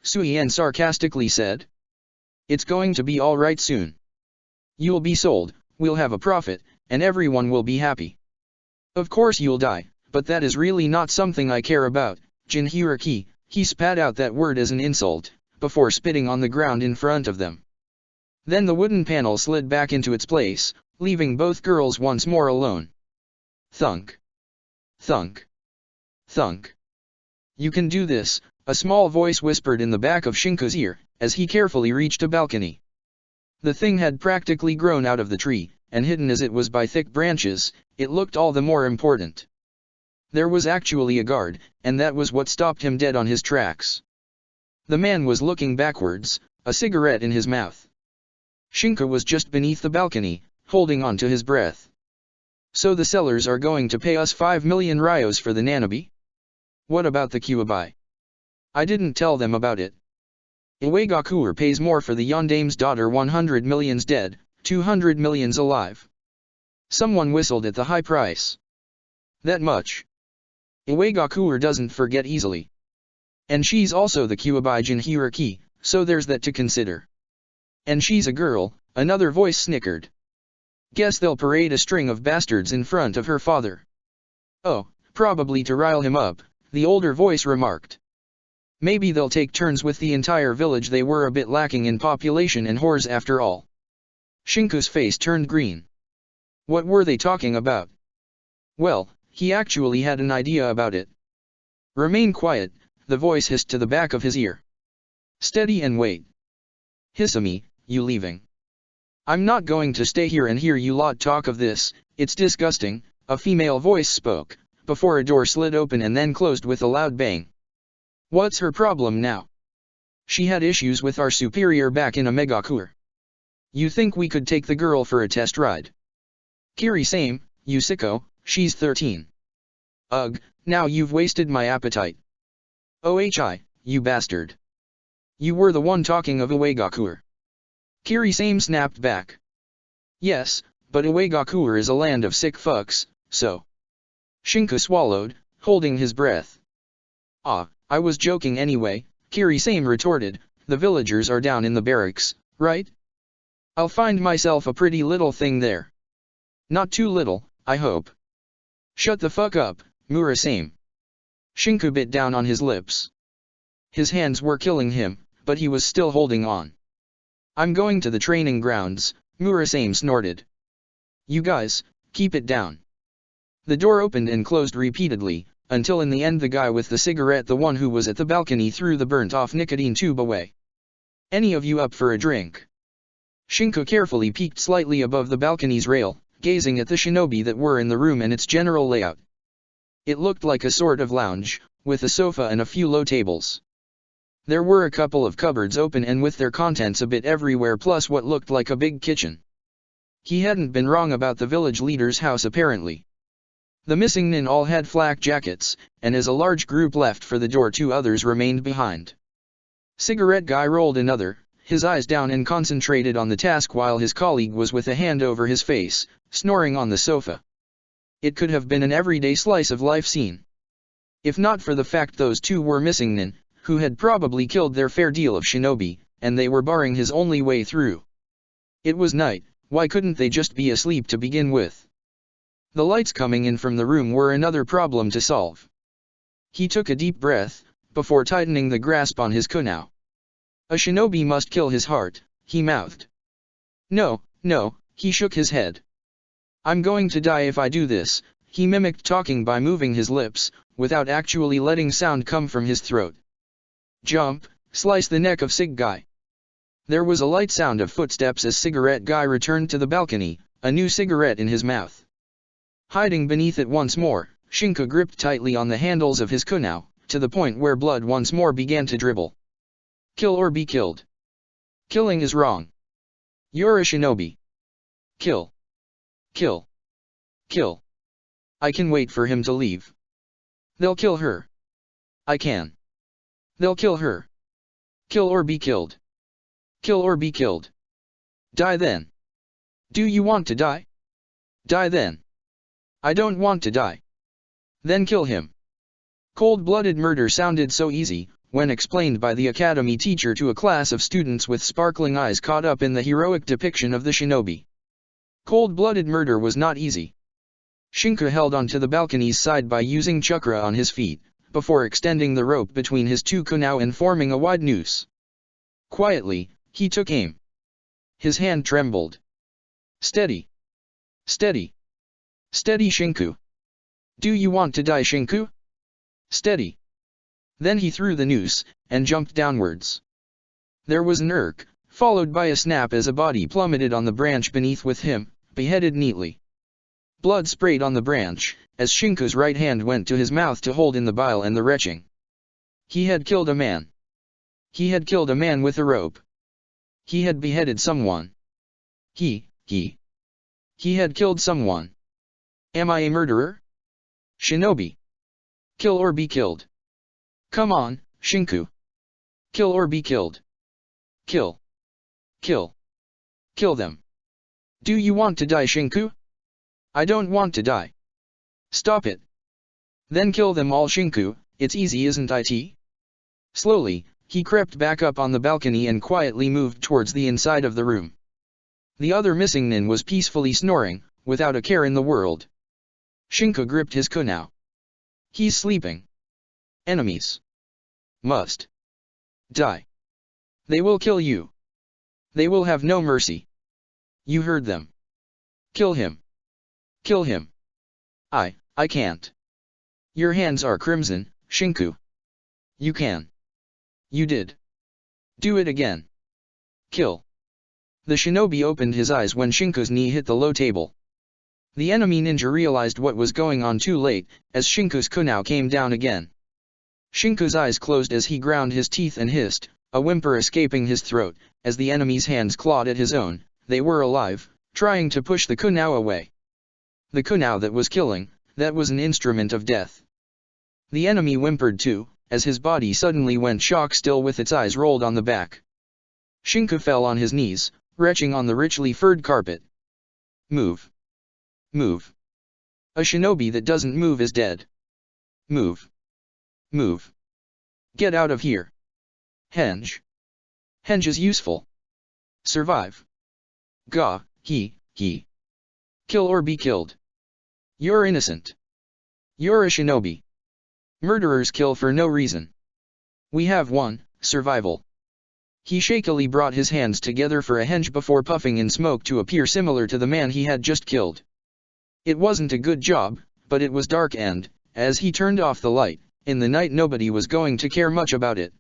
[SPEAKER 1] Suien sarcastically said. It's going to be all right soon. You'll be sold, we'll have a profit, and everyone will be happy. Of course you'll die, but that is really not something I care about, Jinhiriki. He spat out that word as an insult, before spitting on the ground in front of them. Then the wooden panel slid back into its place, leaving both girls once more alone. Thunk. Thunk. Thunk. You can do this, a small voice whispered in the back of Shinko's ear, as he carefully reached a balcony. The thing had practically grown out of the tree, and hidden as it was by thick branches, it looked all the more important. There was actually a guard, and that was what stopped him dead on his tracks. The man was looking backwards, a cigarette in his mouth. Shinko was just beneath the balcony, holding on to his breath. So the sellers are going to pay us 5 million ryos for the Nanabi? What about the Kyuubi? I didn't tell them about it. Iwagakur pays more for the Yondame's daughter, 100 millions dead, 200 millions alive. Someone whistled at the high price. That much. Iwagakur doesn't forget easily. And she's also the Kyuubi Jinhiriki, so there's that to consider. And she's a girl, another voice snickered. Guess they'll parade a string of bastards in front of her father. Oh, probably to rile him up, the older voice remarked. Maybe they'll take turns with the entire village, they were a bit lacking in population and whores after all. Shinko's face turned green. What were they talking about? Well, he actually had an idea about it. Remain quiet, the voice hissed to the back of his ear. Steady and wait. Hisami, you leaving? I'm not going to stay here and hear you lot talk of this, it's disgusting, a female voice spoke, before a door slid open and then closed with a loud bang. What's her problem now? She had issues with our superior back in Omegakure. You think we could take the girl for a test ride? Kiri-same, you sicko, she's 13. Ugh, now you've wasted my appetite. OHI, you bastard. You were the one talking of Uegakure. Kiri-same snapped back. Yes, but Uegakure is a land of sick fucks, so. Shinku swallowed, holding his breath. Ah, I was joking anyway, Kiri-same retorted, the villagers are down in the barracks, right? I'll find myself a pretty little thing there. Not too little, I hope. Shut the fuck up, Mura-same. Shinku bit down on his lips. His hands were killing him, but he was still holding on. I'm going to the training grounds, Mura-same snorted. You guys, keep it down. The door opened and closed repeatedly, until in the end the guy with the cigarette, the one who was at the balcony, threw the burnt-off nicotine tube away. Any of you up for a drink? Shinku carefully peeked slightly above the balcony's rail, gazing at the shinobi that were in the room and its general layout. It looked like a sort of lounge, with a sofa and a few low tables. There were a couple of cupboards open and with their contents a bit everywhere, plus what looked like a big kitchen. He hadn't been wrong about the village leader's house apparently. The missing nin all had flak jackets, and as a large group left for the door, 2 others remained behind. Cigarette guy rolled another, his eyes down and concentrated on the task, while his colleague was with a hand over his face, snoring on the sofa. It could have been an everyday slice of life scene. If not for the fact those 2 were missing nin, who had probably killed their fair deal of shinobi, and they were barring his only way through. It was night, why couldn't they just be asleep to begin with? The lights coming in from the room were another problem to solve. He took a deep breath, before tightening the grasp on his kunao. A shinobi must kill his heart, he mouthed. No, no, he shook his head. I'm going to die if I do this, he mimicked talking by moving his lips, without actually letting sound come from his throat. Jump, slice the neck of Cig Guy. There was a light sound of footsteps as Cigarette Guy returned to the balcony, a new cigarette in his mouth. Hiding beneath it once more, Shinku gripped tightly on the handles of his kunao, to the point where blood once more began to dribble. Kill or be killed. Killing is wrong. You're a shinobi. Kill. Kill. Kill. I can wait for him to leave. They'll kill her. I can. They'll kill her. Kill or be killed. Kill or be killed. Die then. Do you want to die? Die then. I don't want to die. Then kill him. Cold-blooded murder sounded so easy, when explained by the academy teacher to a class of students with sparkling eyes caught up in the heroic depiction of the shinobi. Cold-blooded murder was not easy. Shinku held onto the balcony's side by using chakra on his feet, before extending the rope between his 2 kunao and forming a wide noose. Quietly, he took aim. His hand trembled. Steady. Steady. Steady, Shinku. Do you want to die, Shinku? Steady. Then he threw the noose, and jumped downwards. There was an irk, followed by a snap as a body plummeted on the branch beneath with him, beheaded neatly. Blood sprayed on the branch, as Shinku's right hand went to his mouth to hold in the bile and the retching. He had killed a man. He had killed a man with a rope. He had beheaded someone. He had killed someone. Am I a murderer? Shinobi. Kill or be killed. Come on, Shinku. Kill or be killed. Kill. Kill. Kill them. Do you want to die, Shinku? I don't want to die. Stop it. Then kill them all, Shinku, it's easy, isn't it? Slowly, he crept back up on the balcony and quietly moved towards the inside of the room. The other missing nin was peacefully snoring, without a care in the world. Shinku gripped his kunao. He's sleeping. Enemies must die. They will kill you. They will have no mercy. You heard them. Kill him. Kill him. I can't. Your hands are crimson, Shinku. You can. You did. Do it again. Kill. The shinobi opened his eyes when Shinku's knee hit the low table. The enemy ninja realized what was going on too late, as Shinku's kunao came down again. Shinku's eyes closed as he ground his teeth and hissed, a whimper escaping his throat, as the enemy's hands clawed at his own. They were alive, trying to push the kunao away. The kunao that was killing, that was an instrument of death. The enemy whimpered too, as his body suddenly went shock still with its eyes rolled on the back. Shinku fell on his knees, retching on the richly furred carpet. Move. Move. A shinobi that doesn't move is dead. Move. Move. Get out of here. Henge. Henge is useful. Survive. Ga, he. Kill or be killed. You're innocent. You're a shinobi. Murderers kill for no reason. We have one, survival. He shakily brought his hands together for a henge before puffing in smoke to appear similar to the man he had just killed. It wasn't a good job, but it was dark and, as he turned off the light, in the night nobody was going to care much about it.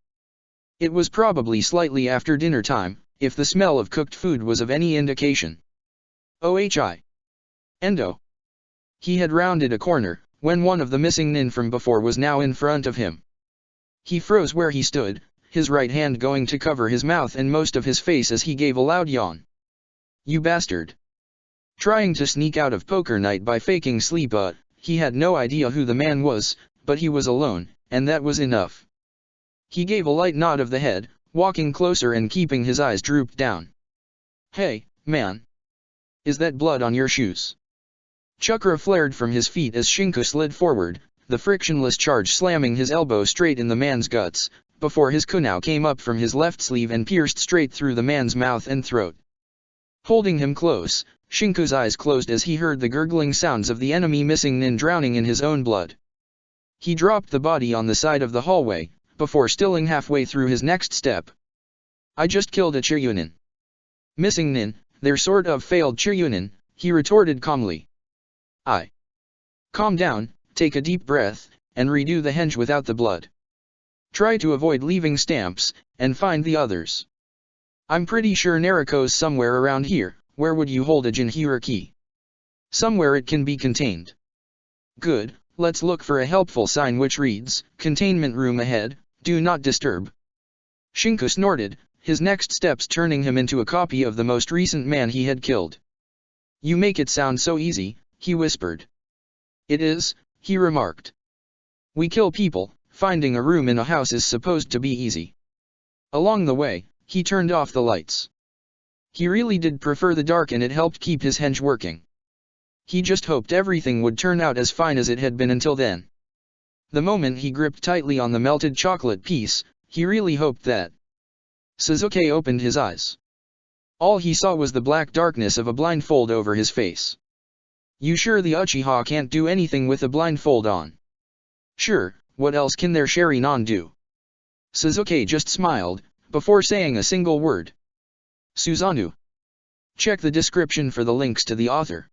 [SPEAKER 1] It was probably slightly after dinner time, if the smell of cooked food was of any indication. OHI. Endo. He had rounded a corner, when one of the missing nin from before was now in front of him. He froze where he stood, his right hand going to cover his mouth and most of his face as he gave a loud yawn. You bastard. Trying to sneak out of poker night by faking sleep, he had no idea who the man was, but he was alone, and that was enough. He gave a light nod of the head, walking closer and keeping his eyes drooped down. Hey, man. Is that blood on your shoes? Chakra flared from his feet as Shinku slid forward, the frictionless charge slamming his elbow straight in the man's guts, before his kunao came up from his left sleeve and pierced straight through the man's mouth and throat. Holding him close, Shinku's eyes closed as he heard the gurgling sounds of the enemy missing nin drowning in his own blood. He dropped the body on the side of the hallway, before stilling halfway through his next step. I just killed a Chiryunin. Missing nin, they're sort of failed Chiryunin, he retorted calmly. Calm down, take a deep breath, and redo the henge without the blood. Try to avoid leaving stamps, and find the others. I'm pretty sure Nariko's somewhere around here. Where would you hold a Jinhira key? Somewhere it can be contained. Good, let's look for a helpful sign which reads, containment room ahead, do not disturb. Shinku snorted, his next steps turning him into a copy of the most recent man he had killed. You make it sound so easy, he whispered. It is, he remarked. We kill people, finding a room in a house is supposed to be easy. Along the way, he turned off the lights. He really did prefer the dark and it helped keep his henge working. He just hoped everything would turn out as fine as it had been until then. The moment he gripped tightly on the melted chocolate piece, he really hoped that. Suzuki opened his eyes. All he saw was the black darkness of a blindfold over his face. You sure the Uchiha can't do anything with a blindfold on? Sure, what else can their Sharingan do? Suzuki just smiled, before saying a single word. Susanoo. Check the description for the links to the author.